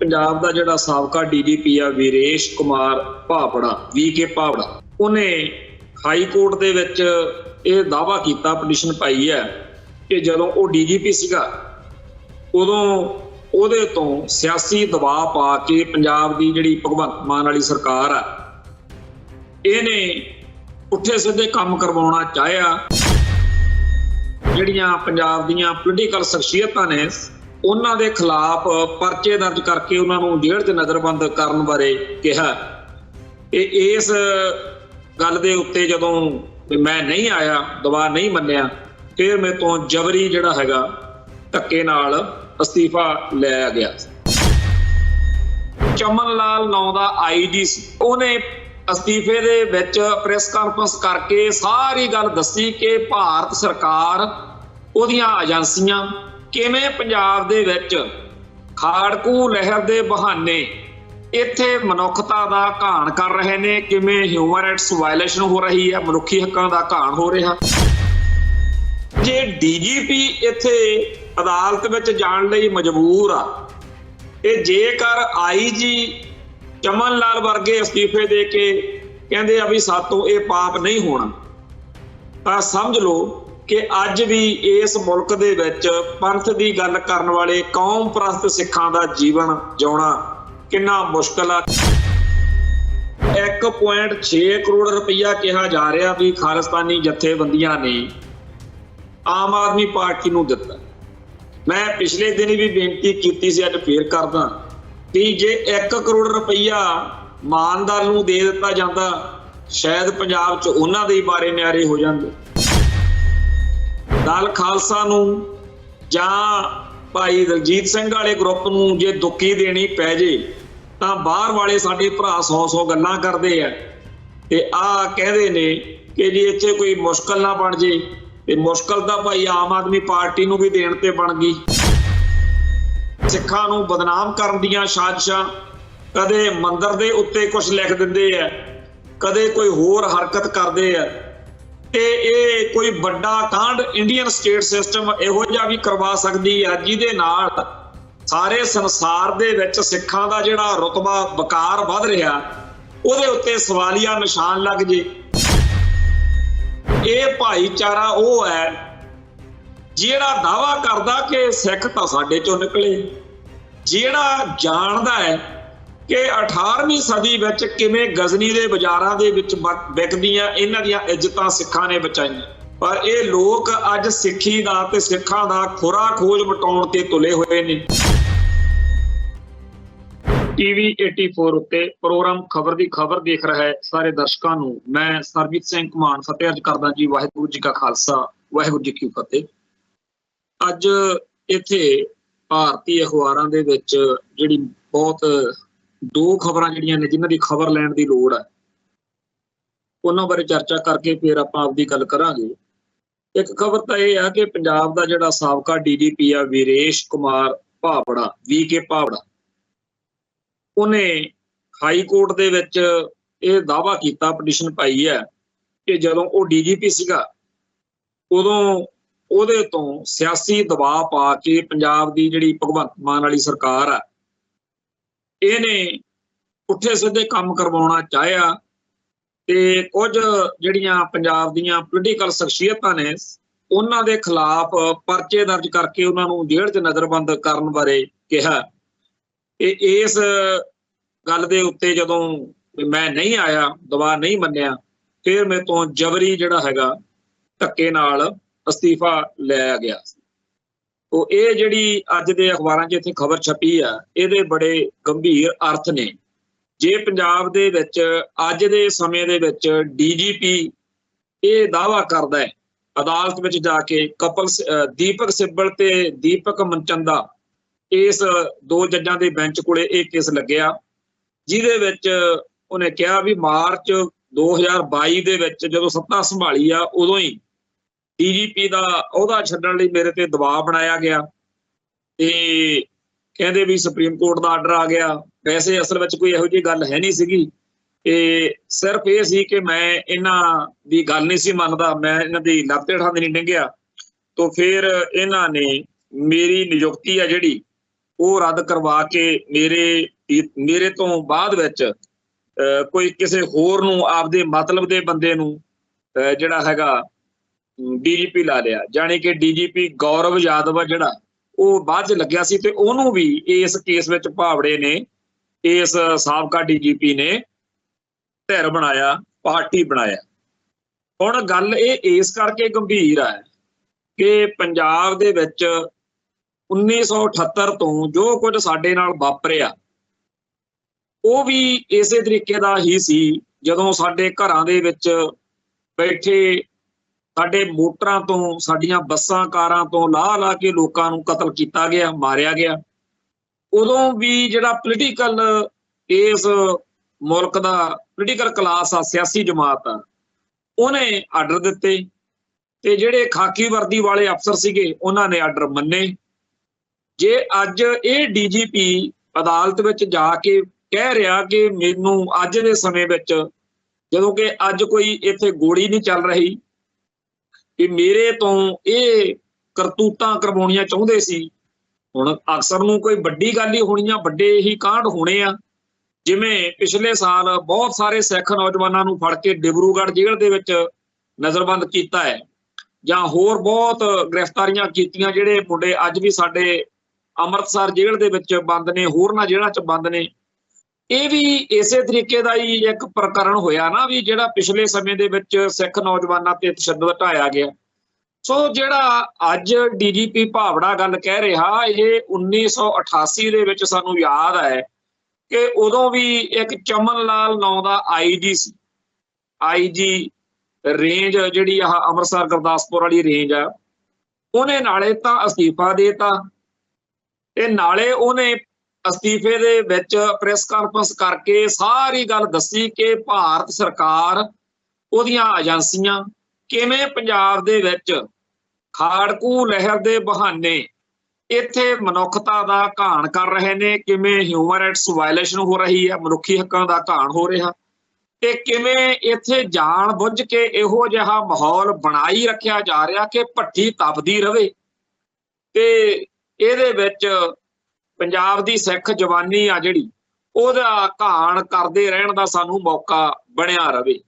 पंजाब का जिहड़ा साबका DGP आ वीरेश कुमार भावड़ा VK भावड़ा उन्हें हाई कोर्ट दे विच ये दावा किया, पटिशन पाई है कि जदों वो DGP सीगा उदों ਉਹਦੇ ਤੋਂ सियासी दबाव पा के पंजाब की जिहड़ी भगवंत मान वाली सरकार आ ਇਹਨੇ पुठे सीधे काम करवाउणा चाहिया। ਜਿਹੜੀਆਂ पंजाब दीयां पोलीटिकल शख्सियतां ने ਉਹਨਾਂ ਦੇ खिलाफ परचे दर्ज करके ਉਹਨਾਂ ਨੂੰ जेल 'ਚ नज़रबंद करन बारे कहा। इस गल दे उत्ते जदों मैं नहीं आया, दबाव नहीं मन्निया, फिर मेरे तो जबरी जिहड़ा हैगा धक्के नाल अस्तीफा लिया गया। चमन लाल नाम दा IG सी, ਉਹਨੇ अस्तीफे दे विच प्रेस कानफ्रेंस करके सारी गल दसी कि भारत सरकार ਉਹਦੀਆਂ ਏਜੰਸੀਆਂ किवें पंजाब दे विच खाड़कू लहर दे बहाने इत्थे मनुखता दा घाण कर रहे ने, किवें ह्यूमन राइट्स वायलेशन हो रही है, मनुखी हक्कां दा घाण हो रहा। जे DGP इत्थे अदालत विच जाण लई मजबूर आ ते जेकर IG चमन लाल वर्गे अस्तीफे दे के कहंदे आ भी सातों ये पाप नहीं होना, तां समझ लो कि अज भी इस मुल्क दे विच पंथ दी गल करन वाले कौम परस्त सिखां दा जीवन जिउणा किन्ना मुश्किल आ। 1.6 करोड़ रुपया कहा जा रहा भी खालिस्तानी जथेबंदियां ने आम आदमी पार्टी नूं दित्ता। मैं पिछले दिन भी बेनती की सी, अज फिर करदा कि जे 1 करोड़ रुपया मानदार नूं दे दिता जांदा शायद पंजाब च उन्हां दे बारे न्यारे हो जांदे। दल खालसा नूं जां भाई दलजीत सिंह वाले ग्रुप नूं जे दुक्की देनी पै जे तां बाहर वाले साडे भरा 100 गल्लां करदे आ ते आ कहदे ने कि जे इत्थे कोई मुश्किल ना बण जे ते मुश्किल दा भाई आम आदमी पार्टी नूं भी देण ते बण गई। सिखां नूं बदनाम करन दीयां साजिशां, कदे मंदिर दे उत्ते कुछ लिख दिंदे आ, कदे कोई होर हरकत करदे आ ते ये कोई बड़ा कांड इंडियन स्टेट सिस्टम इहो जिहा भी करवा सकदी है जिहदे नाल सारे संसार दे विच सिखां दा जिहड़ा रुतबा वकार वध रिहा ਉਹਦੇ उत्ते सवालिया निशान लग जे। ਇਹ ਭਾਈਚਾਰਾ ਉਹ ਹੈ ਜਿਹੜਾ ਦਾਵਾ ਕਰਦਾ ਕਿ ਸਿੱਖ ਤਾਂ ਸਾਡੇ ਚੋਂ ਨਿਕਲੇ, ਜਿਹੜਾ ਜਾਣਦਾ ਹੈ ਕਿ 18ਵੀਂ ਸਦੀ ਵਿੱਚ ਕਿਵੇਂ ਗਜ਼ਨੀ ਦੇ ਬਾਜ਼ਾਰਾਂ ਦੇ ਵਿੱਚ ਵਿਕਦੀਆਂ ਇਹਨਾਂ ਦੀਆਂ ਇੱਜ਼ਤਾਂ ਸਿੱਖਾਂ ਨੇ ਬਚਾਈਆਂ। ਪਰ ਇਹ ਲੋਕ ਅੱਜ ਸਿੱਖੀ ਦਾ ਤੇ ਸਿੱਖਾਂ ਦਾ ਖੁਰਾ ਖੋਜ ਵਟਾਉਣ ਤੇ ਤੁਲੇ ਹੋਏ ਨੇ। TV 84 ਉੱਤੇ ਪ੍ਰੋਗਰਾਮ ਖਬਰ ਦੀ ਖਬਰ ਦੇਖ ਰਿਹਾ ਹੈ ਸਾਰੇ ਦਰਸ਼ਕਾਂ ਨੂੰ ਮੈਂ ਸਰਬਜੀਤ ਸਿੰਘ ਘਮਾਨ ਫਤਿਹ ਅਰਜ਼ ਕਰਦਾ ਜੀ। ਵਾਹਿਗੁਰੂ ਜੀ ਕਾ ਖਾਲਸਾ, ਵਾਹਿਗੁਰੂ ਜੀ ਕੀ ਫਤਿਹ। ਅੱਜ ਇੱਥੇ ਭਾਰਤੀ ਅਖਬਾਰਾਂ ਦੇ ਵਿੱਚ ਜਿਹੜੀ ਬਹੁਤ ਦੋ ਖਬਰਾਂ ਜਿਹੜੀਆਂ ਨੇ ਜਿਨ੍ਹਾਂ ਦੀ ਖਬਰ ਲੈਣ ਦੀ ਲੋੜ ਹੈ ਉਹਨਾਂ ਬਾਰੇ ਚਰਚਾ ਕਰਕੇ ਫਿਰ ਆਪਾਂ ਆਪਦੀ ਗੱਲ ਕਰਾਂਗੇ। ਇੱਕ ਖਬਰ ਤਾਂ ਇਹ ਆ ਕਿ ਪੰਜਾਬ ਦਾ ਜਿਹੜਾ ਸਾਬਕਾ DGP ਆ ਵੀਰੇਸ਼ ਕੁਮਾਰ ਭਾਵੜਾ VK ਭਾਵੜਾ ਉਹਨੇ ਹਾਈ ਕੋਰਟ ਦੇ ਵਿੱਚ ਇਹ ਦਾਵਾ ਕੀਤਾ, ਪਟੀਸ਼ਨ ਪਾਈ ਹੈ ਕਿ ਜਦੋਂ ਉਹ DGP ਸੀਗਾ ਉਦੋਂ ਉਹਦੇ ਤੋਂ ਸਿਆਸੀ ਦਬਾਅ ਪਾ ਕੇ ਪੰਜਾਬ ਦੀ ਜਿਹੜੀ ਭਗਵੰਤ ਮਾਨ ਵਾਲੀ ਸਰਕਾਰ ਆ ਇਹਨੇ ਪੁੱਠੇ ਸਿੱਧੇ ਕੰਮ ਕਰਵਾਉਣਾ ਚਾਹਿਆ ਤੇ ਕੁਝ ਜਿਹੜੀਆਂ ਪੰਜਾਬ ਦੀਆਂ ਪੋਲੀਟੀਕਲ ਸ਼ਖਸੀਅਤਾਂ ਨੇ ਉਹਨਾਂ ਦੇ ਖਿਲਾਫ ਪਰਚੇ ਦਰਜ ਕਰਕੇ ਉਹਨਾਂ ਨੂੰ ਜੇਲ੍ਹ 'ਚ ਨਜ਼ਰਬੰਦ ਕਰਨ ਬਾਰੇ ਕਿਹਾ। ਇਸ ਗੱਲ ਦੇ ਉੱਤੇ ਜਦੋਂ ਮੈਂ ਨਹੀਂ ਆਇਆ, ਦਬਾਅ ਨਹੀਂ ਮੰਨਿਆ, ਫਿਰ ਮੇਰੇ ਤੋਂ ਜਬਰੀ ਜਿਹੜਾ ਹੈਗਾ ਧੱਕੇ ਨਾਲ ਅਸਤੀਫਾ ਲਿਆ ਗਿਆ। ਉਹ ਇਹ ਜਿਹੜੀ ਅੱਜ ਦੇ ਅਖਬਾਰਾਂ 'ਚ ਇੱਥੇ ਖਬਰ ਛਪੀ ਆ ਇਹਦੇ ਬੜੇ ਗੰਭੀਰ ਅਰਥ ਨੇ। ਜੇ ਪੰਜਾਬ ਦੇ ਵਿੱਚ ਅੱਜ ਦੇ ਸਮੇਂ ਦੇ ਵਿੱਚ DGP ਇਹ ਦਾਵਾ ਕਰਦਾ ਹੈ ਅਦਾਲਤ ਵਿੱਚ ਜਾ ਕੇ, ਦੀਪਕ ਸਿੱਬਲ ਤੇ ਦੀਪਕ ਮਨਚੰਦਾ ਇਸ ਦੋ ਜੱਜਾਂ ਦੇ ਬੈਂਚ ਕੋਲੇ ਇਹ ਕੇਸ ਲੱਗਿਆ ਜਿਹਦੇ ਵਿੱਚ ਉਹਨੇ ਕਿਹਾ ਵੀ ਮਾਰਚ 2022 ਦੇ ਵਿੱਚ ਜਦੋਂ ਸੱਤਾ ਸੰਭਾਲੀ ਆ ਉਦੋਂ ਹੀ DGP ਦਾ ਅਹੁਦਾ ਛੱਡਣ ਲਈ ਮੇਰੇ ਤੇ ਦਬਾਅ ਬਣਾਇਆ ਗਿਆ ਤੇ ਕਹਿੰਦੇ ਵੀ ਸੁਪਰੀਮ ਕੋਰਟ ਦਾ ਆਰਡਰ ਆ ਗਿਆ। ਵੈਸੇ ਅਸਲ ਵਿੱਚ ਕੋਈ ਇਹੋ ਜਿਹੀ ਗੱਲ ਹੈ ਨਹੀਂ ਸੀਗੀ, ਇਹ ਸਿਰਫ ਇਹ ਸੀ ਕਿ ਮੈਂ ਇਹਨਾਂ ਦੀ ਗੱਲ ਨਹੀਂ ਸੀ ਮੰਨਦਾ, ਮੈਂ ਇਹਨਾਂ ਦੀ ਲੱਤ ਹੇਠਾਂ ਨਹੀਂ ਡਿੱਗਿਆ। तो फिर इन्हों ने मेरी नियुक्ति है जिहड़ी ਉਹ ਰੱਦ ਕਰਵਾ ਕੇ ਮੇਰੇ ਤੋਂ ਬਾਅਦ ਵਿੱਚ ਕੋਈ ਕਿਸੇ ਹੋਰ ਨੂੰ ਆਪਦੇ ਮਤਲਬ ਦੇ ਬੰਦੇ ਨੂੰ ਜਿਹੜਾ ਹੈਗਾ ਡੀਜੀਪੀ ਲਾ ਲਿਆ। ਜਾਣੀ ਕਿ ਡੀਜੀਪੀ ਗੌਰਵ ਯਾਦਵ ਜਿਹੜਾ ਉਹ ਬਾਅਦ 'ਚ ਲੱਗਿਆ ਸੀ ਤੇ ਉਹਨੂੰ ਵੀ ਇਸ ਕੇਸ ਵਿੱਚ ਭਾਵੜੇ ਨੇ, ਇਸ ਸਾਬਕਾ ਡੀਜੀਪੀ ਨੇ ਧਿਰ ਬਣਾਇਆ, ਪਾਰਟੀ ਬਣਾਇਆ। ਹੁਣ ਗੱਲ ਇਹ ਇਸ ਕਰਕੇ ਗੰਭੀਰ ਹੈ ਕਿ ਪੰਜਾਬ ਦੇ ਵਿੱਚ 1978 ਤੋਂ ਜੋ ਕੁਝ ਸਾਡੇ ਨਾਲ ਵਾਪਰਿਆ ਉਹ ਵੀ ਇਸੇ ਤਰੀਕੇ ਦਾ ਹੀ ਸੀ। ਜਦੋਂ ਸਾਡੇ ਘਰਾਂ ਦੇ ਵਿੱਚ ਬੈਠੇ ਸਾਡੇ ਮੋਟਰਾਂ ਤੋਂ, ਸਾਡੀਆਂ ਬੱਸਾਂ ਕਾਰਾਂ ਤੋਂ ਲਾ ਕੇ ਲੋਕਾਂ ਨੂੰ ਕਤਲ ਕੀਤਾ ਗਿਆ, ਮਾਰਿਆ ਗਿਆ, ਉਦੋਂ ਵੀ ਜਿਹੜਾ ਪੋਲੀਟੀਕਲ ਇਸ ਮੁਲਕ ਦਾ ਪੋਲੀਟੀਕਲ ਕਲਾਸ ਆ, ਸਿਆਸੀ ਜਮਾਤ ਆ, ਉਹਨੇ ਆਰਡਰ ਦਿੱਤੇ ਤੇ ਜਿਹੜੇ ਖਾਕੀ ਵਰਦੀ ਵਾਲੇ ਅਫਸਰ ਸੀਗੇ ਉਹਨਾਂ ਨੇ ਆਰਡਰ ਮੰਨੇ। ਜੇ ਅੱਜ ਇਹ ਡੀਜੀਪੀ ਅਦਾਲਤ ਵਿੱਚ ਜਾ ਕੇ ਕਹਿ ਰਿਹਾ ਕਿ ਮੈਨੂੰ ਅੱਜ ਦੇ ਸਮੇਂ ਵਿੱਚ, ਜਦੋਂ ਕਿ ਅੱਜ ਕੋਈ ਇੱਥੇ ਗੋਲੀ ਨਹੀਂ ਚੱਲ ਰਹੀ, ਕਿ ਮੇਰੇ ਤੋਂ ਇਹ ਕਰਤੂਤਾਂ ਕਰਵਾਉਣੀਆਂ ਚਾਹੁੰਦੇ ਸੀ, ਹੁਣ ਅਕਸਰ ਨੂੰ ਕੋਈ ਵੱਡੀ ਗੱਲ ਹੀ ਹੋਣੀ ਆ, ਵੱਡੇ ਹੀ ਕਾਂਡ ਹੋਣੇ ਆ। ਜਿਵੇਂ ਪਿਛਲੇ ਸਾਲ ਬਹੁਤ ਸਾਰੇ ਸਿੱਖ ਨੌਜਵਾਨਾਂ ਨੂੰ ਫੜ ਕੇ ਡਿਬਰੂਗੜ੍ਹ ਜੇਲ੍ਹ ਦੇ ਵਿੱਚ ਨਜ਼ਰਬੰਦ ਕੀਤਾ ਹੈ, ਜਾਂ ਹੋਰ ਬਹੁਤ ਗ੍ਰਿਫਤਾਰੀਆਂ ਕੀਤੀਆਂ। ਜਿਹੜੇ ਮੁੰਡੇ ਅੱਜ ਵੀ ਸਾਡੇ ਅੰਮ੍ਰਿਤਸਰ ਜੇਲ੍ਹ ਦੇ ਵਿੱਚ ਬੰਦ ਨੇ, ਹੋਰਨਾਂ ਜੇਲ੍ਹਾਂ 'ਚ ਬੰਦ ਨੇ, ਇਹ ਵੀ ਇਸੇ ਤਰੀਕੇ ਦਾ ਹੀ ਇੱਕ ਪ੍ਰਕਰਨ ਹੋਇਆ ਨਾ, ਵੀ ਜਿਹੜਾ ਪਿਛਲੇ ਸਮੇਂ ਦੇ ਵਿੱਚ ਸਿੱਖ ਨੌਜਵਾਨਾਂ ਤੇ ਤਸ਼ੱਦਦ ਢਾਇਆ ਗਿਆ। ਸੋ ਜਿਹੜਾ ਅੱਜ ਡੀਜੀਪੀ ਭਾਵੜਾ ਗੱਲ ਕਹਿ ਰਿਹਾ, ਇਹ 1988 ਦੇ ਵਿੱਚ ਸਾਨੂੰ ਯਾਦ ਹੈ ਕਿ ਉਦੋਂ ਵੀ ਇੱਕ ਚਮਨ ਲਾਲ ਨਾਂ ਦਾ ਆਈਜੀ ਸੀ, ਆਈਜੀ ਰੇਂਜ ਜਿਹੜੀ ਆਹ ਅੰਮ੍ਰਿਤਸਰ ਗੁਰਦਾਸਪੁਰ ਵਾਲੀ ਰੇਂਜ ਆ, ਉਹਨੇ ਨਾਲੇ ਤਾਂ ਅਸਤੀਫਾ ਦੇਤਾ ਤੇ ਨਾਲੇ ਉਹਨੇ ਅਸਤੀਫੇ ਦੇ ਵਿੱਚ ਪ੍ਰੈਸ ਕਾਨਫਰੰਸ ਕਰਕੇ ਸਾਰੀ ਗੱਲ ਦੱਸੀ ਕਿ ਭਾਰਤ ਸਰਕਾਰ, ਉਹਦੀਆਂ ਏਜੰਸੀਆਂ ਕਿਵੇਂ ਪੰਜਾਬ ਦੇ ਵਿੱਚ ਖਾੜਕੂ ਲਹਿਰ ਦੇ ਬਹਾਨੇ ਇੱਥੇ ਮਨੁੱਖਤਾ ਦਾ ਘਾਣ ਕਰ ਰਹੇ ਨੇ, ਕਿਵੇਂ ਹਿਊਮਨ ਰਾਈਟਸ ਵਾਇਲੇਸ਼ਨ ਹੋ ਰਹੀ ਹੈ, ਮਨੁੱਖੀ ਹੱਕਾਂ ਦਾ ਘਾਣ ਹੋ ਰਿਹਾ, ਤੇ ਕਿਵੇਂ ਇੱਥੇ ਜਾਣ ਬੁੱਝ ਕੇ ਇਹੋ ਜਿਹਾ ਮਾਹੌਲ ਬਣਾਈ ਰੱਖਿਆ ਜਾ ਰਿਹਾ ਕਿ ਭੱਠੀ ਤਪਦੀ ਰਵੇ ਤੇ ਇਹਦੇ ਵਿੱਚ ਪੰਜਾਬ ਦੀ ਸਿੱਖ ਜਵਾਨੀ ਆ ਜਿਹੜੀ ਉਹਦਾ ਘਾਣ ਕਰਦੇ ਰਹਿਣ ਦਾ ਸਾਨੂੰ ਮੌਕਾ ਬਣਿਆ ਰਵੇ।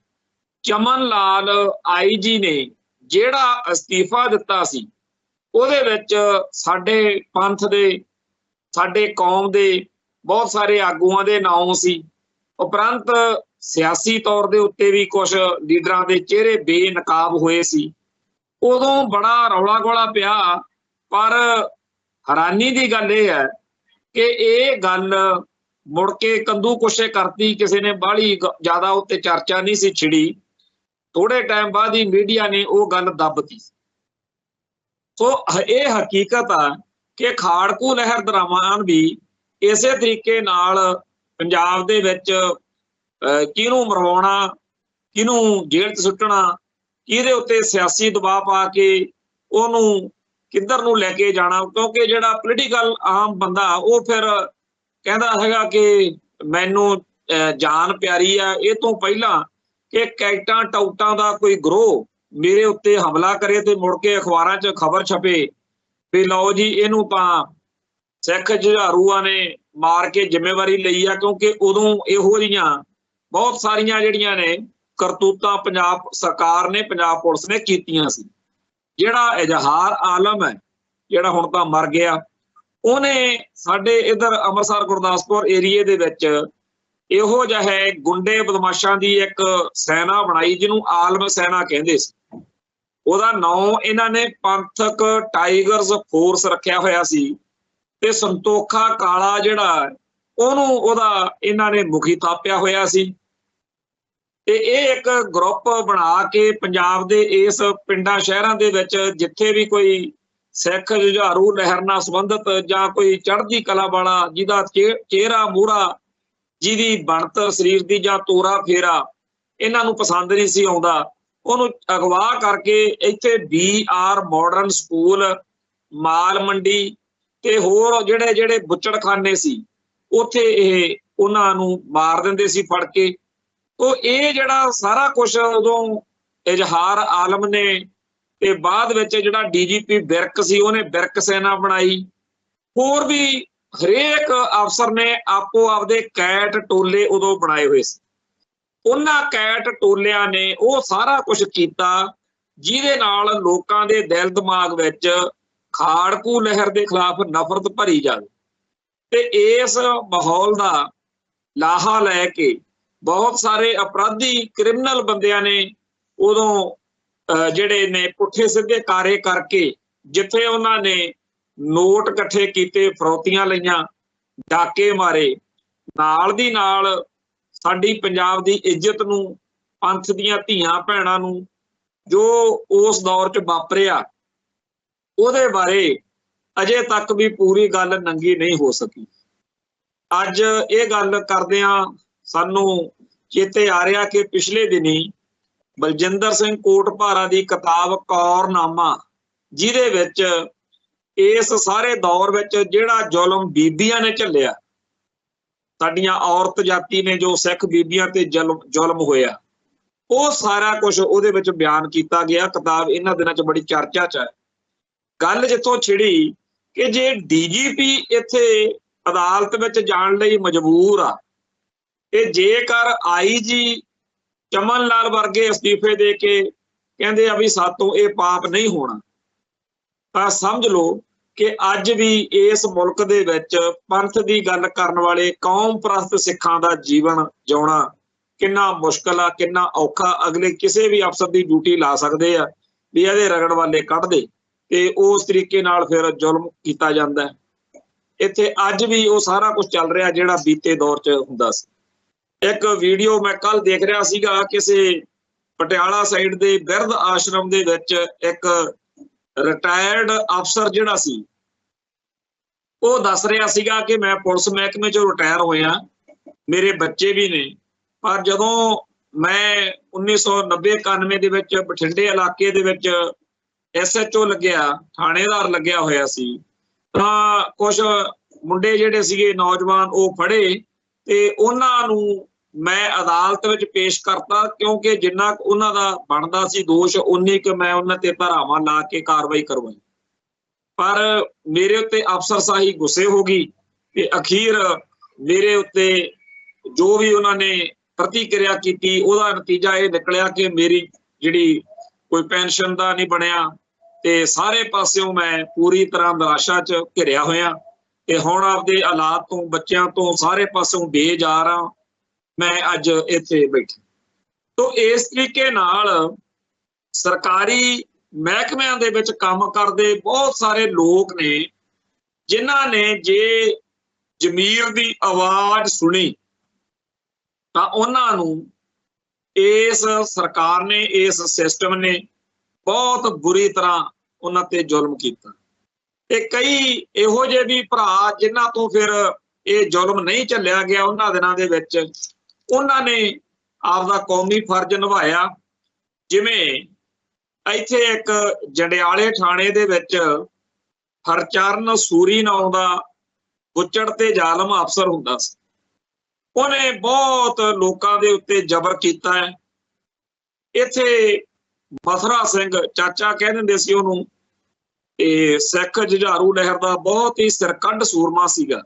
ਚਮਨ ਲਾਲ ਆਈਜੀ ਨੇ ਜਿਹੜਾ ਅਸਤੀਫਾ ਦਿੱਤਾ ਸੀ, ਉਹਦੇ ਵਿੱਚ ਸਾਡੇ ਪੰਥ ਦੇ, ਸਾਡੇ ਕੌਮ ਦੇ ਬਹੁਤ ਸਾਰੇ ਆਗੂਆਂ ਦੇ ਨਾਮ ਸੀ। ਉਪਰੰਤ ਸਿਆਸੀ ਤੌਰ ਦੇ ਉੱਤੇ ਵੀ ਕੁਝ ਲੀਡਰਾਂ ਦੇ ਚਿਹਰੇ ਬੇਨਕਾਬ ਹੋਏ ਸੀ। ਉਦੋਂ ਬੜਾ ਰੌਲਾ ਗੋਲਾ ਪਿਆ, ਪਰ ਹੈਰਾਨੀ ਦੀ ਗੱਲ ਇਹ ਹੈ ਕਿ ਇਹ ਗੱਲ ਮੁੜ ਕੇ ਕੰਦੂ ਕੁਸ਼ੇ ਕਰਤੀ, ਕਿਸੇ ਨੇ ਬਾਹਲੀ ਜ਼ਿਆਦਾ ਉੱਤੇ ਚਰਚਾ ਨਹੀਂ ਸੀ ਛਿੜੀ। ਥੋੜੇ ਟਾਈਮ ਬਾਅਦ ਹੀ ਮੀਡੀਆ ਨੇ ਉਹ ਗੱਲ ਦੱਬਤੀ। ਸੋ ਇਹ ਹਕੀਕਤ ਆ ਕਿ ਖਾੜਕੂ ਲਹਿਰ ਦਰਮਿਆਨ ਵੀ ਇਸੇ ਤਰੀਕੇ ਨਾਲ ਪੰਜਾਬ ਦੇ ਵਿੱਚ ਕਿਹਨੂੰ ਮਰਵਾਉਣਾ, ਕਿਹਨੂੰ ਜੇਲ੍ਹ 'ਚ ਸੁੱਟਣਾ, ਕਿਹਦੇ ਉੱਤੇ ਸਿਆਸੀ ਦਬਾਅ ਪਾ ਕੇ ਉਹਨੂੰ ਕਿੱਧਰ ਨੂੰ ਲੈ ਕੇ ਜਾਣਾ। ਕਿਉਂਕਿ ਜਿਹੜਾ ਪੋਲੀਟੀਕਲ ਆਮ ਬੰਦਾ ਉਹ ਫਿਰ ਕਹਿੰਦਾ ਹੈਗਾ ਕਿ ਮੈਨੂੰ ਜਾਨ ਪਿਆਰੀ ਆ, ਇਹ ਤੋਂ ਪਹਿਲਾਂ ਕਿ ਕੈਟਾਂ ਟਾਊਟਾਂ ਦਾ ਕੋਈ ਗਰੋਹ ਮੇਰੇ ਉੱਤੇ ਹਮਲਾ ਕਰੇ ਤੇ ਮੁੜ ਕੇ ਅਖਬਾਰਾਂ 'ਚ ਖਬਰ ਛਪੇ ਵੀ ਲਓ ਜੀ ਇਹਨੂੰ ਤਾਂ ਸਿੱਖ ਜੁਝਾਰੂਆਂ ਨੇ ਮਾਰ ਕੇ ਜ਼ਿੰਮੇਵਾਰੀ ਲਈ ਆ। ਕਿਉਂਕਿ ਉਦੋਂ ਇਹੋ ਜਿਹੀਆਂ ਬਹੁਤ ਸਾਰੀਆਂ ਜਿਹੜੀਆਂ ਨੇ ਕਰਤੂਤਾਂ ਪੰਜਾਬ ਸਰਕਾਰ ਨੇ, ਪੰਜਾਬ ਪੁਲਿਸ ਨੇ ਕੀਤੀਆਂ ਸੀ। ਜਿਹੜਾ ਇਜ਼ਹਾਰ ਆਲਮ ਹੈ, ਜਿਹੜਾ ਹੁਣ ਤਾਂ ਮਰ ਗਿਆ, ਉਹਨੇ ਸਾਡੇ ਇੱਧਰ ਅੰਮ੍ਰਿਤਸਰ ਗੁਰਦਾਸਪੁਰ ਏਰੀਏ ਦੇ ਵਿੱਚ ਇਹੋ ਜਿਹੇ ਗੁੰਡੇ ਬਦਮਾਸ਼ਾਂ ਦੀ ਇੱਕ ਸੈਨਾ ਬਣਾਈ ਜਿਹਨੂੰ ਆਲਮ ਸੈਨਾ ਕਹਿੰਦੇ ਸੀ। ਉਹਦਾ ਨਾਂ ਇਹਨਾਂ ਨੇ ਪੰਥਕ ਟਾਈਗਰਸ ਫੋਰਸ ਰੱਖਿਆ ਹੋਇਆ ਸੀ ਤੇ ਸੰਤੋਖਾ ਕਾਲਾ ਜਿਹੜਾ ਉਹਨੂੰ ਉਹਦਾ ਇਹਨਾਂ ਨੇ ਮੁਖੀ ਥਾਪਿਆ ਹੋਇਆ ਸੀ। ਤੇ ਇਹ ਇੱਕ ਗਰੁੱਪ ਬਣਾ ਕੇ ਪੰਜਾਬ ਦੇ ਇਸ ਪਿੰਡਾਂ ਸ਼ਹਿਰਾਂ ਦੇ ਵਿੱਚ ਜਿੱਥੇ ਵੀ ਕੋਈ ਸਿੱਖ ਜੁਝਾਰੂ ਲਹਿਰ ਨਾਲ ਸੰਬੰਧਿਤ ਜਾਂ ਕੋਈ ਚੜ੍ਹਦੀ ਕਲਾ ਵਾਲਾ ਜਿਹਦਾ ਚਿਹਰਾ ਮੂਹਰਾ, ਜਿਹਦੀ ਬਣਤਰ ਸਰੀਰ ਦੀ ਜਾਂ ਤੋਰਾ ਫੇਰਾ ਇਹਨਾਂ ਨੂੰ ਪਸੰਦ ਨਹੀਂ ਸੀ ਆਉਂਦਾ, ਉਹਨੂੰ ਅਗਵਾ ਕਰਕੇ ਇੱਥੇ BR ਮਾਡਰਨ ਸਕੂਲ, ਮਾਲ ਮੰਡੀ ਤੇ ਹੋਰ ਜਿਹੜੇ ਬੁੱਚੜਖਾਨੇ ਸੀ ਉੱਥੇ ਇਹ ਉਹਨਾਂ ਨੂੰ ਮਾਰ ਦਿੰਦੇ ਸੀ ਫੜ ਕੇ। ਉਹ ਇਹ ਜਿਹੜਾ ਸਾਰਾ ਕੁਝ ਉਦੋਂ ਇਜ਼ਹਾਰ ਆਲਮ ਨੇ ਤੇ ਬਾਅਦ ਵਿੱਚ ਜਿਹੜਾ DGP ਵਿਰਕ ਸੀ ਉਹਨੇ ਵਿਰਕ ਸੈਨਾ ਬਣਾਈ। ਹੋਰ ਵੀ ਹਰੇਕ ਅਫਸਰ ਨੇ ਆਪੋ ਆਪਦੇ ਕੈਟ ਟੋਲੇ ਉਦੋਂ ਬਣਾਏ ਹੋਏ ਸੀ। ਉਹਨਾਂ ਕੈਟ ਟੋਲਿਆਂ ਨੇ ਉਹ ਸਾਰਾ ਕੁਝ ਕੀਤਾ ਜਿਹਦੇ ਨਾਲ ਲੋਕਾਂ ਦੇ ਦਿਲ ਦਿਮਾਗ ਵਿੱਚ ਖਾੜਕੂ ਲਹਿਰ ਦੇ ਖਿਲਾਫ ਨਫ਼ਰਤ ਭਰੀ ਜਾਵੇ। ਤੇ ਇਸ ਮਾਹੌਲ ਦਾ ਲਾਹਾ ਲੈ ਕੇ ਬਹੁਤ ਸਾਰੇ ਅਪਰਾਧੀ ਕ੍ਰਿਮੀਨਲ ਬੰਦਿਆਂ ਨੇ ਉਦੋਂ ਜਿਹੜੇ ਨੇ ਪੁੱਠੇ ਸਿੱਧੇ ਕਾਰੇ ਕਰਕੇ, ਜਿੱਥੇ ਉਹਨਾਂ ਨੇ ਨੋਟ ਇਕੱਠੇ ਕੀਤੇ, ਫਰੌਤੀਆਂ ਲਈਆਂ, ਡਾਕੇ ਮਾਰੇ, ਨਾਲ ਦੀ ਨਾਲ ਸਾਡੀ ਪੰਜਾਬ ਦੀ ਇੱਜ਼ਤ ਨੂੰ, ਪੰਥ ਦੀਆਂ ਧੀਆਂ ਭੈਣਾਂ ਨੂੰ ਜੋ ਉਸ ਦੌਰ 'ਚ ਵਾਪਰਿਆ ਉਹਦੇ ਬਾਰੇ ਅਜੇ ਤੱਕ ਵੀ ਪੂਰੀ ਗੱਲ ਨੰਗੀ ਨਹੀਂ ਹੋ ਸਕੀ। ਅੱਜ ਇਹ ਗੱਲ ਕਰਦਿਆਂ ਸਾਨੂੰ ਚੇਤੇ ਆ ਰਿਹਾ ਕਿ ਪਿਛਲੇ ਦਿਨੀ ਬਲਜਿੰਦਰ ਸਿੰਘ ਕੋਟਭਾਰਾ ਦੀ ਕਿਤਾਬ ਕੌਰਨਾਮਾ, ਜਿਹਦੇ ਵਿੱਚ ਇਸ ਸਾਰੇ ਦੌਰ ਵਿੱਚ ਜਿਹੜਾ ਜ਼ੁਲਮ ਬੀਬੀਆਂ ਨੇ ਝੱਲਿਆ, ਸਾਡੀਆਂ ਔਰਤ ਜਾਤੀ ਨੇ ਜੋ ਸਿੱਖ ਬੀਬੀਆਂ ਤੇ ਜ਼ੁਲਮ ਹੋਇਆ, ਉਹ ਸਾਰਾ ਕੁਝ ਉਹਦੇ ਵਿੱਚ ਬਿਆਨ ਕੀਤਾ ਗਿਆ। ਕਿਤਾਬ ਇਹਨਾਂ ਦਿਨਾਂ 'ਚ ਬੜੀ ਚਰਚਾ 'ਚ ਹੈ। ਗੱਲ ਜਿੱਥੋਂ ਛਿੜੀ ਕਿ ਜੇ DGP ਇੱਥੇ ਅਦਾਲਤ ਵਿੱਚ ਜਾਣ ਲਈ ਮਜਬੂਰ ਆ, ਤੇ ਜੇਕਰ IG ਚਮਨ ਲਾਲ ਵਰਗੇ ਅਸਤੀਫੇ ਦੇ ਕੇ ਕਹਿੰਦੇ ਆ ਵੀ ਸਾਤੋਂ ਇਹ ਪਾਪ ਨਹੀਂ ਹੋਣਾ, ਤਾਂ ਸਮਝ ਲਓ ਕਿ ਅੱਜ ਵੀ ਇਸ ਮੁਲਕ ਦੇ ਵਿੱਚ ਪੰਥ ਦੀ ਗੱਲ ਕਰਨ ਵਾਲੇ ਕੌਮ ਪ੍ਰਸਤ ਸਿੱਖਾਂ ਦਾ ਜੀਵਨ ਜਿਉਣਾ ਕਿੰਨਾ ਮੁਸ਼ਕਲ ਆ, ਕਿੰਨਾ ਔਖਾ। ਅਗਲੇ ਕਿਸੇ ਵੀ ਅਫਸਰ ਦੀ ਡਿਊਟੀ ਲਾ ਸਕਦੇ ਆ ਵੀ ਇਹਦੇ ਰਗੜ ਵਾਲੇ ਕੱਢ ਦੇ, ਤੇ ਉਸ ਤਰੀਕੇ ਨਾਲ ਫਿਰ ਜ਼ੁਲਮ ਕੀਤਾ ਜਾਂਦਾ ਹੈ। ਇੱਥੇ ਅੱਜ ਵੀ ਉਹ ਸਾਰਾ ਕੁਝ ਚੱਲ ਰਿਹਾ ਜਿਹੜਾ ਬੀਤੇ ਦੌਰ 'ਚ ਹੁੰਦਾ ਸੀ। ਇੱਕ ਵੀਡੀਓ ਮੈਂ ਕੱਲ ਦੇਖ ਰਿਹਾ ਸੀਗਾ, ਕਿਸੇ ਪਟਿਆਲਾ ਸਾਈਡ ਦੇ ਬਿਰਧ ਆਸ਼ਰਮ ਦੇ ਵਿੱਚ ਇੱਕ ਰਿਟਾਇਰਡ ਅਫਸਰ ਜਿਹੜਾ ਸੀ ਉਹ ਦੱਸ ਰਿਹਾ ਸੀਗਾ ਕਿ ਮੈਂ ਪੁਲਿਸ ਮਹਿਕਮੇ 'ਚੋਂ ਰਿਟਾਇਰ ਹੋਇਆ, ਮੇਰੇ ਬੱਚੇ ਵੀ ਨੇ, ਪਰ ਜਦੋਂ ਮੈਂ 1990-91 ਦੇ ਵਿੱਚ ਬਠਿੰਡੇ ਇਲਾਕੇ ਦੇ ਵਿੱਚ SHO ਲੱਗਿਆ, ਥਾਣੇਦਾਰ ਲੱਗਿਆ ਹੋਇਆ ਸੀ, ਤਾਂ ਕੁਝ ਮੁੰਡੇ ਜਿਹੜੇ ਸੀਗੇ ਨੌਜਵਾਨ ਉਹ ਫੜੇ ਤੇ ਉਹਨਾਂ ਨੂੰ ਮੈਂ ਅਦਾਲਤ ਵਿੱਚ ਪੇਸ਼ ਕਰਤਾ, ਕਿਉਂਕਿ ਜਿੰਨਾ ਉਹਨਾਂ ਦਾ ਬਣਦਾ ਸੀ ਦੋਸ਼ ਉਨੀ ਕੁ ਮੈਂ ਉਹਨਾਂ ਤੇ ਧਾਰਾਵਾਂ ਲਾ ਕੇ ਕਾਰਵਾਈ ਕਰਵਾਈ। ਪਰ ਮੇਰੇ ਉੱਤੇ ਅਫਸਰਸ਼ਾਹੀ ਗੁੱਸੇ ਹੋ ਗਈ ਤੇ ਅਖੀਰ ਮੇਰੇ ਉੱਤੇ ਜੋ ਵੀ ਉਹਨਾਂ ਨੇ ਪ੍ਰਤੀਕਿਰਿਆ ਕੀਤੀ ਉਹਦਾ ਨਤੀਜਾ ਇਹ ਨਿਕਲਿਆ ਕਿ ਮੇਰੀ ਜਿਹੜੀ ਕੋਈ ਪੈਨਸ਼ਨ ਦਾ ਨਹੀਂ ਬਣਿਆ ਤੇ ਸਾਰੇ ਪਾਸਿਓਂ ਮੈਂ ਪੂਰੀ ਤਰ੍ਹਾਂ ਨਿਰਾਸ਼ਾ 'ਚ ਘਿਰਿਆ ਹੋਇਆ ਤੇ ਹੁਣ ਆਪਦੇ ਹਾਲਾਤ ਤੋਂ, ਬੱਚਿਆਂ ਤੋਂ, ਸਾਰੇ ਪਾਸਿਓਂ ਬੇਜ਼ਾਰ ਹਾਂ ਮੈਂ ਅੱਜ ਇੱਥੇ ਬੈਠਾ। ਤੋ ਇਸ ਤਰੀਕੇ ਨਾਲ ਸਰਕਾਰੀ ਮਹਿਕਮਿਆਂ ਦੇ ਵਿੱਚ ਕੰਮ ਕਰਦੇ ਬਹੁਤ ਸਾਰੇ ਲੋਕ ਨੇ ਜਿਨ੍ਹਾਂ ਨੇ ਜੇ ਜ਼ਮੀਰ ਦੀ ਆਵਾਜ਼ ਸੁਣੀ ਤਾਂ ਉਹਨਾਂ ਨੂੰ ਇਸ ਸਰਕਾਰ ਨੇ, ਇਸ ਸਿਸਟਮ ਨੇ ਬਹੁਤ ਬੁਰੀ ਤਰ੍ਹਾਂ ਉਹਨਾਂ ਤੇ ਜ਼ੁਲਮ ਕੀਤਾ। ਤੇ ਕਈ ਇਹੋ ਜਿਹੇ ਵੀ ਭਰਾ ਜਿਨ੍ਹਾਂ ਤੋਂ ਫਿਰ ਇਹ ਜ਼ੁਲਮ ਨਹੀਂ ਝੱਲਿਆ ਗਿਆ ਉਹਨਾਂ ਦਿਨਾਂ ਦੇ ਵਿੱਚ, ਉਹਨਾਂ ਨੇ ਆਪਦਾ ਕੌਮੀ ਫਰਜ਼ ਨਿਭਾਇਆ। ਜਿਵੇਂ ਇੱਥੇ ਇੱਕ ਜੰਡਿਆਲੇ ਥਾਣੇ ਦੇ ਵਿੱਚ ਹਰਚਰਨ ਸੂਰੀ ਨਾਂ ਦਾ ਗੁੱਚੜ ਤੇ ਜ਼ਾਲਮ ਅਫਸਰ ਹੁੰਦਾ ਸੀ। ਉਹਨੇ ਬਹੁਤ ਲੋਕਾਂ ਦੇ ਉੱਤੇ ਜ਼ਬਰ ਕੀਤਾ ਹੈ। ਇੱਥੇ ਮਥੁਰਾ ਸਿੰਘ ਚਾਚਾ ਕਹਿ ਦਿੰਦੇ ਸੀ ਉਹਨੂੰ, ਇਹ ਸਿੱਖ ਜੁਝਾਰੂ ਲਹਿਰ ਦਾ ਬਹੁਤ ਹੀ ਸਿਰਕੱਢ ਸੂਰਮਾ ਸੀਗਾ।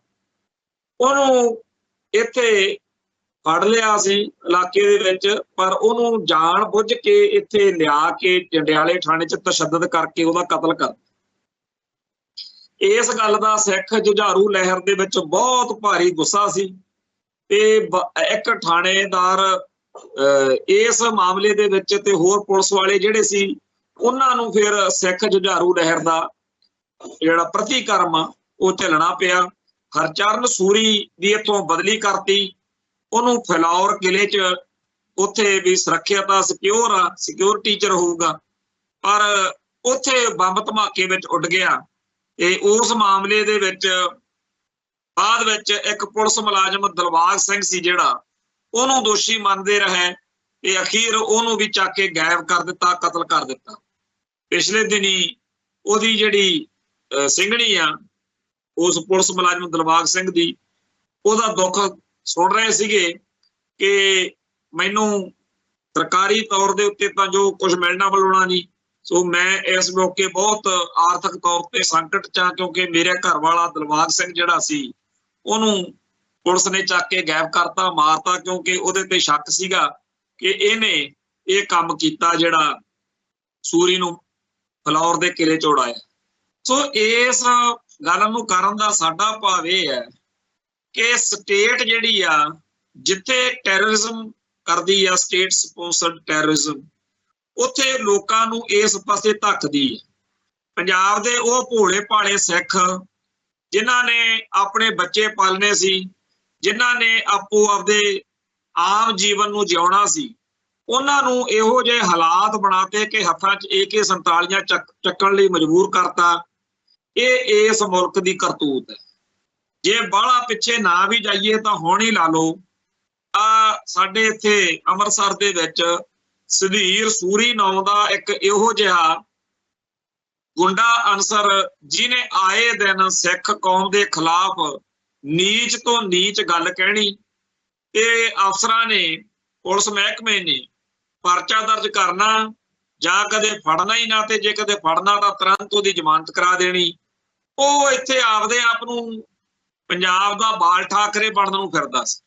ਉਹਨੂੰ ਇੱਥੇ ਫੜ ਲਿਆ ਸੀ ਇਲਾਕੇ ਦੇ ਵਿੱਚ, ਪਰ ਉਹਨੂੰ ਜਾਣ ਬੁੱਝ ਕੇ ਇੱਥੇ ਲਿਆ ਕੇ ਜੰਡਿਆਲੇ ਥਾਣੇ 'ਚ ਤਸ਼ੱਦਦ ਕਰਕੇ ਉਹਦਾ ਕਤਲ ਕਰ। ਇਸ ਗੱਲ ਦਾ ਸਿੱਖ ਜੁਝਾਰੂ ਲਹਿਰ ਦੇ ਵਿੱਚ ਬਹੁਤ ਭਾਰੀ ਗੁੱਸਾ ਸੀ ਤੇ ਇੱਕ ਥਾਣੇਦਾਰ ਇਸ ਮਾਮਲੇ ਦੇ ਵਿੱਚ ਤੇ ਹੋਰ ਪੁਲਿਸ ਵਾਲੇ ਜਿਹੜੇ ਸੀ ਉਹਨਾਂ ਨੂੰ ਫਿਰ ਸਿੱਖ ਜੁਝਾਰੂ ਲਹਿਰ ਦਾ ਜਿਹੜਾ ਪ੍ਰਤੀਕਰਮ ਆ ਉਹ ਝੱਲਣਾ ਪਿਆ। ਹਰਚਰਨ ਸੂਰੀ ਦੀ ਇੱਥੋਂ ਬਦਲੀ ਕਰਤੀ, ਉਹਨੂੰ ਫਿਲੌਰ ਕਿਲੇ 'ਚ ਉੱਥੇ ਵੀ ਸੁਰੱਖਿਅਤ ਆ, ਸਿਕਿਉਰ ਟੀਚਰ ਹੋਊਗਾ, ਪਰ ਉੱਥੇ ਬੰਬ ਧਮਾਕੇ ਵਿੱਚ ਉੱਡ ਗਿਆ। ਤੇ ਉਸ ਮਾਮਲੇ ਦੇ ਵਿੱਚ ਬਾਅਦ ਵਿੱਚ ਇੱਕ ਪੁਲਿਸ ਮੁਲਾਜ਼ਮ ਦਿਲਬਾਗ ਸਿੰਘ ਸੀ ਜਿਹੜਾ, ਉਹਨੂੰ ਦੋਸ਼ੀ ਮੰਨਦੇ ਰਹੇ ਤੇ ਅਖੀਰ ਉਹਨੂੰ ਵੀ ਚੱਕ ਕੇ ਗਾਇਬ ਕਰ ਦਿੱਤਾ, ਕਤਲ ਕਰ ਦਿੱਤਾ। ਪਿਛਲੇ ਦਿਨੀ ਉਹਦੀ ਜਿਹੜੀ ਸਿੰਘਣੀ ਆ ਉਸ ਪੁਲਿਸ ਮੁਲਾਜ਼ਮ ਦਿਲਬਾਗ ਸਿੰਘ ਦੀ, ਉਹਦਾ ਦੁੱਖ ਸੁਣ ਰਹੇ ਸੀਗੇ ਕਿ ਮੈਨੂੰ ਸਰਕਾਰੀ ਤੌਰ ਦੇ ਉੱਤੇ ਤਾਂ ਜੋ ਕੁਝ ਮਿਲਣਾ ਮਿਲਣਾ ਨਹੀਂ, ਸੋ ਮੈਂ ਇਸ ਮੌਕੇ ਬਹੁਤ ਆਰਥਿਕ ਤੌਰ ਤੇ ਸੰਕਟ 'ਚ ਆ, ਕਿਉਂਕਿ ਮੇਰੇ ਘਰ ਵਾਲਾ ਦਿਲਬਾਗ ਸਿੰਘ ਜਿਹੜਾ ਸੀ ਉਹਨੂੰ ਪੁਲਿਸ ਨੇ ਚੱਕ ਕੇ ਗਾਇਬ ਕਰਤਾ, ਮਾਰਤਾ, ਕਿਉਂਕਿ ਉਹਦੇ ਤੇ ਸ਼ੱਕ ਸੀਗਾ ਕਿ ਇਹਨੇ ਇਹ ਕੰਮ ਕੀਤਾ ਜਿਹੜਾ ਸੂਰੀ ਨੂੰ ਫਲੌਰ ਦੇ ਕਿਲੇ 'ਚ ਉਡਾਇਆ। ਸੋ ਇਸ ਗੱਲ ਨੂੰ ਕਰਨ ਦਾ ਸਾਡਾ ਭਾਵ ਇਹ ਹੈ ਕਿ ਸਟੇਟ ਜਿਹੜੀ ਆ ਜਿੱਥੇ ਟੈਰਰਿਜ਼ਮ ਕਰਦੀ ਆ, ਸਟੇਟ ਸਪਾਂਸਰਡ ਟੈਰਰਿਜ਼ਮ, ਉੱਥੇ ਲੋਕਾਂ ਨੂੰ ਇਸ ਪਾਸੇ ਧੱਕਦੀ ਹੈ। ਪੰਜਾਬ ਦੇ ਉਹ ਭੋਲੇ ਭਾਲੇ ਸਿੱਖ ਜਿਨ੍ਹਾਂ ਨੇ ਆਪਣੇ ਬੱਚੇ ਪਾਲਣੇ ਸੀ, ਜਿਨ੍ਹਾਂ ਨੇ ਆਪੋ ਆਪਦੇ ਆਮ ਜੀਵਨ ਨੂੰ ਜਿਉਣਾ ਸੀ, ਉਹਨਾਂ ਨੂੰ ਇਹੋ ਜਿਹੇ ਹਾਲਾਤ ਬਣਾਤੇ ਕਿ ਹੱਥਾਂ 'ਚ AK-47 ਚੱਕਣ ਲਈ ਮਜਬੂਰ ਕਰਤਾ। ਇਹ ਇਸ ਮੁਲਕ ਦੀ ਕਰਤੂਤ ਹੈ। ਜੇ ਬਾਹਲਾ ਪਿੱਛੇ ਨਾ ਵੀ ਜਾਈਏ ਤਾਂ ਹੁਣ ਹੀ ਲਾ ਲਓ, ਸਾਡੇ ਇੱਥੇ ਅੰਮ੍ਰਿਤਸਰ ਦੇ ਵਿੱਚ ਸੁਧੀਰ ਸੂਰੀ ਨਾਂ ਦਾ ਇੱਕ ਇਹੋ ਜਿਹਾ ਗੁੰਡਾ ਅਨਸਰ ਜਿਹਨੇ ਆਏ ਦਿਨ ਸਿੱਖ ਕੌਮ ਦੇ ਖਿਲਾਫ ਨੀਚ ਤੋਂ ਨੀਚ ਗੱਲ ਕਹਿਣੀ, ਤੇ ਅਫਸਰਾਂ ਨੇ, ਪੁਲਿਸ ਮਹਿਕਮੇ ਨੇ ਪਰਚਾ ਦਰਜ ਕਰਨਾ ਜਾਂ ਕਦੇ ਫੜਨਾ ਹੀ ਨਾ, ਤੇ ਜੇ ਕਦੇ ਫੜਨਾ ਤਾਂ ਤੁਰੰਤ ਉਹਦੀ ਜ਼ਮਾਨਤ ਕਰਾ ਦੇਣੀ। ਉਹ ਇੱਥੇ ਆਪਦੇ ਆਪ ਨੂੰ ਪੰਜਾਬ ਦਾ ਬਾਲ ਠਾਕਰੇ ਬਣਨ ਨੂੰ ਫਿਰਦਾ ਸੀ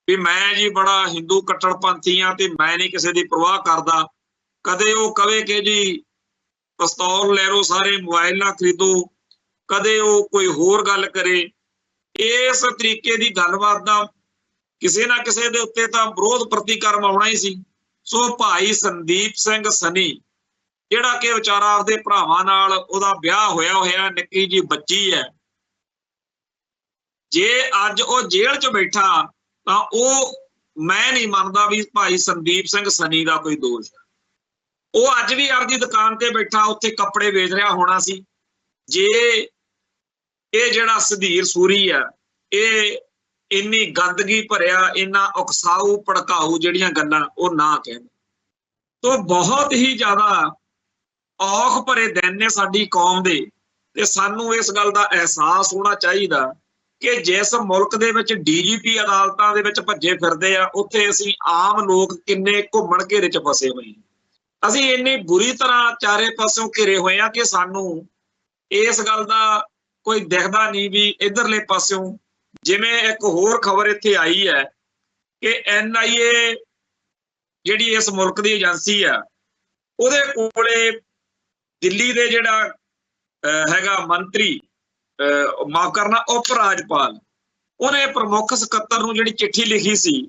ਵੀ ਮੈਂ ਜੀ ਬੜਾ ਹਿੰਦੂ ਕੱਟੜਪੰਥੀ ਆ ਤੇ ਮੈਂ ਨਹੀਂ ਕਿਸੇ ਦੀ ਪਰਵਾਹ ਕਰਦਾ। ਕਦੇ ਉਹ ਕਵੇ ਕਿ ਜੀ ਪਿਸਤੌਲ ਲੈ ਲਓ, ਸਾਰੇ ਮੋਬਾਈਲ ਨਾ ਖਰੀਦੋ, ਕਦੇ ਉਹ ਕੋਈ ਹੋਰ ਗੱਲ ਕਰੇ। ਇਸ ਤਰੀਕੇ ਦੀ ਗੱਲਬਾਤ ਦਾ ਕਿਸੇ ਨਾ ਕਿਸੇ ਦੇ ਉੱਤੇ ਤਾਂ ਵਿਰੋਧ ਪ੍ਰਤੀਕਰਮ ਆਉਣਾ ਹੀ ਸੀ। ਸੋ ਭਾਈ ਸੰਦੀਪ ਸਿੰਘ ਸਨੀ, ਜਿਹੜਾ ਕਿ ਵਿਚਾਰਾ ਆਪਦੇ ਭਰਾਵਾਂ ਨਾਲ ਉਹਦਾ ਵਿਆਹ ਹੋਇਆ ਨਿੱਕੀ ਜੀ ਬੱਚੀ ਹੈ, ਜੇ ਅੱਜ ਉਹ ਜੇਲ੍ਹ 'ਚ ਬੈਠਾ ਤਾਂ ਉਹ ਮੈਂ ਨਹੀਂ ਮੰਨਦਾ ਵੀ ਭਾਈ ਸੰਦੀਪ ਸਿੰਘ ਸਨੀ ਦਾ ਕੋਈ ਦੋਸ਼ ਹੈ। ਉਹ ਅੱਜ ਵੀ ਆਪਦੀ ਦੁਕਾਨ ਤੇ ਬੈਠਾ ਉੱਥੇ ਕੱਪੜੇ ਵੇਚ ਰਿਹਾ ਹੋਣਾ ਸੀ ਜੇ ਇਹ ਜਿਹੜਾ ਸੁਧੀਰ ਸੂਰੀ ਆ ਇਹ ਇੰਨੀ ਗੰਦਗੀ ਭਰਿਆ, ਇੰਨਾ ਉਕਸਾਊ ਭੜਕਾਊ ਜਿਹੜੀਆਂ ਗੱਲਾਂ ਉਹ ਨਾ ਕਹਿਣ। ਤੋਂ ਬਹੁਤ ਹੀ ਜ਼ਿਆਦਾ ਔਖ ਭਰੇ ਦਿਨ ਨੇ ਸਾਡੀ ਕੌਮ ਦੇ, ਤੇ ਸਾਨੂੰ ਇਸ ਗੱਲ ਦਾ ਅਹਿਸਾਸ ਹੋਣਾ ਚਾਹੀਦਾ ਕਿ ਜਿਸ ਮੁਲਕ ਦੇ ਵਿੱਚ DGP ਅਦਾਲਤਾਂ ਦੇ ਵਿੱਚ ਭੱਜੇ ਫਿਰਦੇ ਆ, ਉੱਥੇ ਅਸੀਂ ਆਮ ਲੋਕ ਕਿੰਨੇ ਘੁੰਮਣ ਘੇਰੇ 'ਚ ਫਸੇ ਹੋਏ ਹਾਂ। ਅਸੀਂ ਇੰਨੀ ਬੁਰੀ ਤਰ੍ਹਾਂ ਚਾਰੇ ਪਾਸਿਓਂ ਘਿਰੇ ਹੋਏ ਆ ਕਿ ਸਾਨੂੰ ਇਸ ਗੱਲ ਦਾ ਕੋਈ ਦਿਖਦਾ ਨਹੀਂ ਵੀ ਇਧਰਲੇ ਪਾਸਿਓਂ। ਜਿਵੇਂ ਇੱਕ ਹੋਰ ਖਬਰ ਇੱਥੇ ਆਈ ਹੈ ਕਿ NIA ਜਿਹੜੀ ਇਸ ਮੁਲਕ ਦੀ ਏਜੰਸੀ ਆ, ਉਹਦੇ ਕੋਲੇ ਦਿੱਲੀ ਦੇ ਜਿਹੜਾ ਹੈਗਾ ਮੰਤਰੀ, ਮਾਫ ਕਰਨਾ, ਉਪ ਰਾਜਪਾਲ, ਉਹਨੇ ਪ੍ਰਮੁੱਖ ਸਕੱਤਰ ਨੂੰ ਜਿਹੜੀ ਚਿੱਠੀ ਲਿਖੀ ਸੀ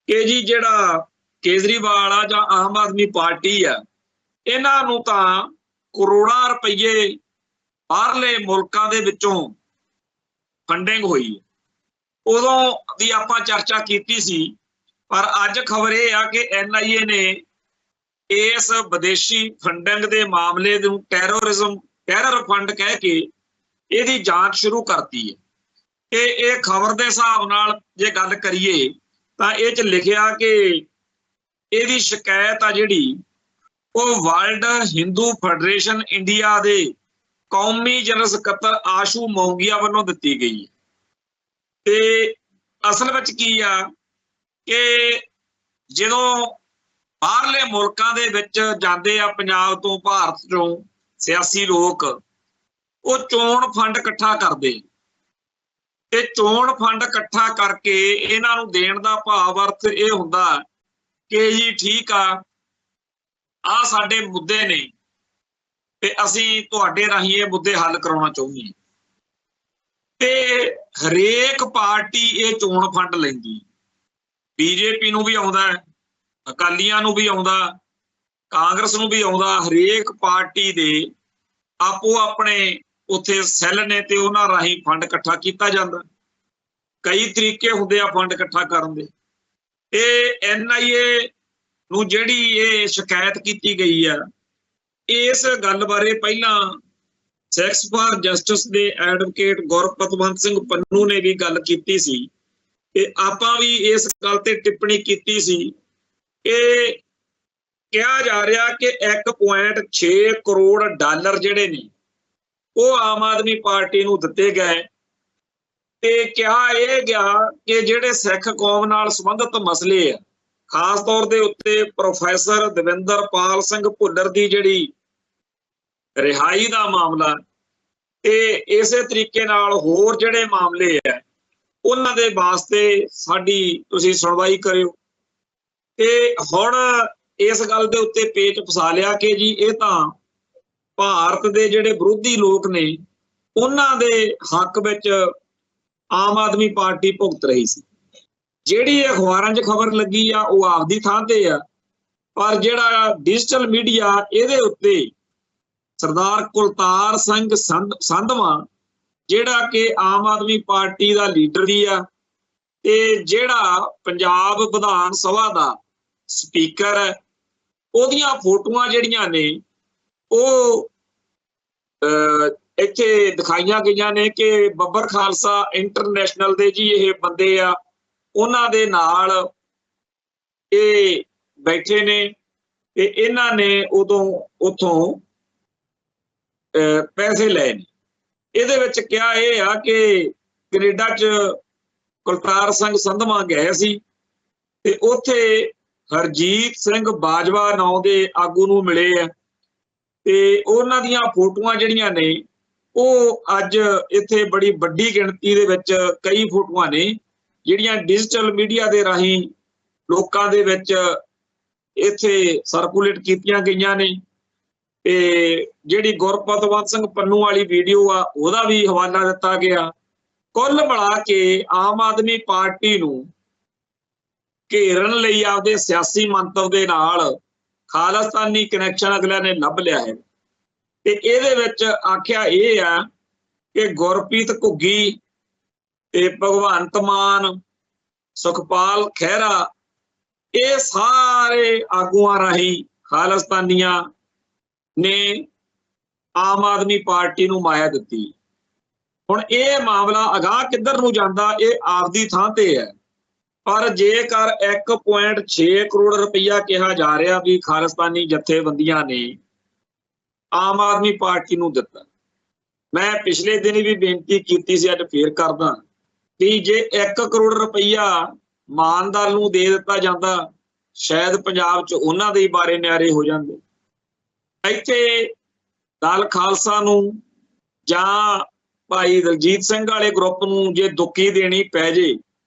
ਕਿ ਜੀ ਜਿਹੜਾ ਕੇਜਰੀਵਾਲ ਆ ਜਾਂ ਆਮ ਆਦਮੀ ਪਾਰਟੀ ਆ, ਇਹਨਾਂ ਨੂੰ ਤਾਂ ਕਰੋੜਾਂ ਰੁਪਈਏ ਬਾਹਰਲੇ ਮੁਲਕਾਂ ਦੇ ਵਿੱਚੋਂ ਫੰਡਿੰਗ ਹੋਈ। ਉਦੋਂ ਦੀ ਆਪਾਂ ਚਰਚਾ ਕੀਤੀ ਸੀ, ਪਰ ਅੱਜ ਖਬਰ ਇਹ ਆ ਕਿ NIA ਨੇ ਇਸ ਵਿਦੇਸ਼ੀ ਫੰਡਿੰਗ ਦੇ ਮਾਮਲੇ ਨੂੰ ਟੈਰਰ ਫੰਡ ਕਹਿ ਕੇ ਇਹਦੀ ਜਾਂਚ ਸ਼ੁਰੂ ਕਰਤੀ ਹੈ। ਕਿ ਇਹ ਖਬਰ ਦੇ ਹਿਸਾਬ ਨਾਲ ਜੇ ਗੱਲ ਕਰੀਏ ਤਾਂ ਇਹ 'ਚ ਲਿਖਿਆ ਕਿ ਇਹਦੀ ਸ਼ਿਕਾਇਤ ਆ ਜਿਹੜੀ ਉਹ ਵਰਲਡ ਹਿੰਦੂ ਫੈਡਰੇਸ਼ਨ ਇੰਡੀਆ ਦੇ ਕੌਮੀ ਜਨਰਲ ਸਕੱਤਰ ਆਸ਼ੂ ਮੌਂਗੀਆ ਵੱਲੋਂ ਦਿੱਤੀ ਗਈ ਹੈ। ਤੇ ਅਸਲ ਵਿੱਚ ਕੀ ਆ ਕਿ ਜਦੋਂ ਬਾਹਰਲੇ ਮੁਲਕਾਂ ਦੇ ਵਿੱਚ ਜਾਂਦੇ ਆ ਪੰਜਾਬ ਤੋਂ, ਭਾਰਤ ਚੋਂ ਸਿਆਸੀ ਲੋਕ, ਉਹ ਚੋਣ ਫੰਡ ਇਕੱਠਾ ਕਰਦੇ ਤੇ ਚੋਣ ਫੰਡ ਇਕੱਠਾ ਕਰਕੇ ਇਹਨਾਂ ਨੂੰ ਦੇਣ ਦਾ ਭਾਵ ਅਰਥ ਇਹ ਹੁੰਦਾ ਕਿ ਜੀ ਠੀਕ ਆ ਸਾਡੇ ਮੁੱਦੇ ਨੇ ਤੇ ਅਸੀਂ ਤੁਹਾਡੇ ਰਾਹੀਂ ਇਹ ਮੁੱਦੇ ਹੱਲ ਕਰਾਉਣਾ ਚਾਹੁੰਦੇ ਹਾਂ। ਤੇ ਹਰੇਕ ਪਾਰਟੀ ਇਹ ਚੋਣ ਫੰਡ ਲੈਂਦੀ, BJP ਨੂੰ ਵੀ ਆਉਂਦਾ, ਅਕਾਲੀਆਂ ਨੂੰ ਵੀ ਆਉਂਦਾ, ਕਾਂਗਰਸ ਨੂੰ ਵੀ ਆਉਂਦਾ। ਹਰੇਕ ਪਾਰਟੀ ਦੇ ਆਪੋ ਆਪਣੇ ਉੱਥੇ ਸੈੱਲ ਨੇ ਤੇ ਉਹਨਾਂ ਰਾਹੀਂ ਫੰਡ ਇਕੱਠਾ ਕੀਤਾ ਜਾਂਦਾ। ਕਈ ਤਰੀਕੇ ਹੁੰਦੇ ਆ ਫੰਡ ਇਕੱਠਾ ਕਰਨ ਦੇ। ਇਹ NIA ਨੂੰ ਜਿਹੜੀ ਇਹ ਸ਼ਿਕਾਇਤ ਕੀਤੀ ਗਈ ਆ, ਇਸ ਗੱਲ ਬਾਰੇ ਪਹਿਲਾਂ ਸੈਕਸ ਫਾਰ ਜਸਟਿਸ ਦੇ ਐਡਵੋਕੇਟ ਗੁਰਪਤਵੰਤ ਸਿੰਘ ਪੰਨੂ ਨੇ ਵੀ ਗੱਲ ਕੀਤੀ ਸੀ ਤੇ ਆਪਾਂ ਵੀ ਇਸ ਗੱਲ ਤੇ ਟਿੱਪਣੀ ਕੀਤੀ ਸੀ ਕਿ ਕਿਹਾ ਜਾ ਰਿਹਾ ਕਿ 1.6 ਕਰੋੜ ਡਾਲਰ ਜਿਹੜੇ ਨੇ ਉਹ ਆਮ ਆਦਮੀ ਪਾਰਟੀ ਨੂੰ ਦਿੱਤੇ ਗਏ। ਤੇ ਕਿਹਾ ਇਹ ਗਿਆ ਕਿ ਜਿਹੜੇ ਸਿੱਖ ਕੌਮ ਨਾਲ ਸੰਬੰਧਿਤ ਮਸਲੇ ਆ, ਖਾਸ ਤੌਰ ਦੇ ਉੱਤੇ ਪ੍ਰੋਫੈਸਰ ਦਵਿੰਦਰਪਾਲ ਸਿੰਘ ਭੁੱਲਰ ਦੀ ਜਿਹੜੀ ਰਿਹਾਈ ਦਾ ਮਾਮਲਾ ਤੇ ਇਸੇ ਤਰੀਕੇ ਨਾਲ ਹੋਰ ਜਿਹੜੇ ਮਾਮਲੇ ਹੈ ਉਹਨਾਂ ਦੇ ਵਾਸਤੇ ਸਾਡੀ ਤੁਸੀਂ ਸੁਣਵਾਈ ਕਰਿਓ। ਤੇ ਹੁਣ ਇਸ ਗੱਲ ਦੇ ਉੱਤੇ ਪੇਚ ਫਸਾ ਲਿਆ ਕਿ ਜੀ ਇਹ ਤਾਂ ਭਾਰਤ ਦੇ ਜਿਹੜੇ ਵਿਰੋਧੀ ਲੋਕ ਨੇ ਉਹਨਾਂ ਦੇ ਹੱਕ ਵਿੱਚ ਆਮ ਆਦਮੀ ਪਾਰਟੀ ਭੁਗਤ ਰਹੀ ਸੀ। ਜਿਹੜੀ ਅਖਬਾਰਾਂ 'ਚ ਖਬਰ ਲੱਗੀ ਆ ਉਹ ਆਪਦੀ ਥਾਂ ਤੇ ਆ, ਪਰ ਜਿਹੜਾ ਡਿਜੀਟਲ ਮੀਡੀਆ ਇਹਦੇ ਉੱਤੇ ਸਰਦਾਰ ਕੁਲਤਾਰ ਸਿੰਘ ਸੰਧਵਾਂ ਜਿਹੜਾ ਕਿ ਆਮ ਆਦਮੀ ਪਾਰਟੀ ਦਾ ਲੀਡਰ ਵੀ ਆ ਤੇ ਜਿਹੜਾ ਪੰਜਾਬ ਵਿਧਾਨ ਸਭਾ ਦਾ ਸਪੀਕਰ ਹੈ, ਉਹਦੀਆਂ ਫੋਟੋਆਂ ਜਿਹੜੀਆਂ ਨੇ ਉਹ ਇੱਥੇ ਦਿਖਾਈਆਂ ਗਈਆਂ ਨੇ ਕਿ ਬੱਬਰ ਖਾਲਸਾ ਇੰਟਰਨੈਸ਼ਨਲ ਦੇ ਜੀ ਇਹ ਬੰਦੇ ਆ, ਉਹਨਾਂ ਦੇ ਨਾਲ ਇਹ ਬੈਠੇ ਨੇ ਤੇ ਇਹਨਾਂ ਨੇ ਉਦੋਂ ਉੱਥੋਂ ਪੈਸੇ ਲਏ ਨੇ। ਇਹਦੇ ਵਿੱਚ ਕਿਹਾ ਇਹ ਆ ਕਿ ਕੈਨੇਡਾ 'ਚ ਕੁਲਤਾਰ ਸਿੰਘ ਸੰਧਵਾਂ ਗਏ ਸੀ ਤੇ ਉੱਥੇ ਹਰਜੀਤ ਸਿੰਘ ਬਾਜਵਾ ਨਾਂ ਦੇ ਆਗੂ ਨੂੰ ਮਿਲੇ ਆ ਤੇ ਉਹਨਾਂ ਦੀਆਂ ਫੋਟੋਆਂ ਜਿਹੜੀਆਂ ਨੇ ਉਹ ਅੱਜ ਇੱਥੇ ਬੜੀ ਵੱਡੀ ਗਿਣਤੀ ਦੇ ਵਿੱਚ ਕਈ ਫੋਟੋਆਂ ਨੇ ਜਿਹੜੀਆਂ ਡਿਜੀਟਲ ਮੀਡੀਆ ਦੇ ਰਾਹੀਂ ਲੋਕਾਂ ਦੇ ਵਿੱਚ ਇੱਥੇ ਸਰਕੂਲੇਟ ਕੀਤੀਆਂ ਗਈਆਂ ਨੇ। ਤੇ ਜਿਹੜੀ ਗੁਰਪਤਵੰਤ ਸਿੰਘ ਪੰਨੂ ਵਾਲੀ ਵੀਡੀਓ ਆ ਉਹਦਾ ਵੀ ਹਵਾਲਾ ਦਿੱਤਾ ਗਿਆ। ਕੁੱਲ ਮਿਲਾ ਕੇ ਆਮ ਆਦਮੀ ਪਾਰਟੀ ਨੂੰ ਘੇਰਨ ਲਈ ਆਪਦੇ ਸਿਆਸੀ ਮੰਤਵ ਦੇ ਨਾਲ ਖਾਲਿਸਤਾਨੀ ਕਨੈਕਸ਼ਨ ਅਗਲਿਆਂ ਨੇ ਲੱਭ ਲਿਆ ਹੈ। ਤੇ ਇਹਦੇ ਵਿੱਚ ਆਖਿਆ ਇਹ ਆ ਕਿ ਗੁਰਪ੍ਰੀਤ ਘੁੱਗੀ ਤੇ ਭਗਵੰਤ ਮਾਨ, ਸੁਖਪਾਲ ਖਹਿਰਾ, ਇਹ ਸਾਰੇ ਆਗੂਆਂ ਰਾਹੀਂ ਖਾਲਿਸਤਾਨੀਆਂ ਨੇ ਆਮ ਆਦਮੀ ਪਾਰਟੀ ਨੂੰ ਮਾਇਆ ਦਿੱਤੀ। ਹੁਣ ਇਹ ਮਾਮਲਾ ਅਗਾਹ ਕਿੱਧਰ ਨੂੰ ਜਾਂਦਾ ਇਹ ਆਪਦੀ ਥਾਂ ਤੇ ਹੈ, ਪਰ ਜੇਕਰ 1.6 ਕਰੋੜ ਰੁਪਈਆ ਕਿਹਾ ਜਾ ਰਿਹਾ ਵੀ ਖਾਲਿਸਤਾਨੀ ਜਥੇਬੰਦੀਆਂ ਨੇ ਆਮ ਆਦਮੀ ਪਾਰਟੀ ਨੂੰ ਦਿੱਤਾ, ਮੈਂ ਪਿਛਲੇ ਦਿਨ ਵੀ ਬੇਨਤੀ ਕੀਤੀ ਸੀ, ਅੱਜ ਫੇਰ ਕਰਦਾ ਕਿ ਜੇ 1 ਕਰੋੜ ਰੁਪਈਆ ਮਾਨ ਦਲ ਨੂੰ ਦੇ ਦਿੱਤਾ ਜਾਂਦਾ ਸ਼ਾਇਦ ਪੰਜਾਬ 'ਚ ਉਹਨਾਂ ਦੇ ਬਾਰੇ ਨਿਆਰੇ ਹੋ ਜਾਂਦੇ। ਇੱਥੇ ਦਲ ਖਾਲਸਾ ਨੂੰ ਜਾਂ ਭਾਈ ਦਲਜੀਤ ਸਿੰਘ ਵਾਲੇ ਗਰੁੱਪ ਨੂੰ ਜੇ ਦੁੱਕੀ ਦੇਣੀ ਪੈ ਜੇ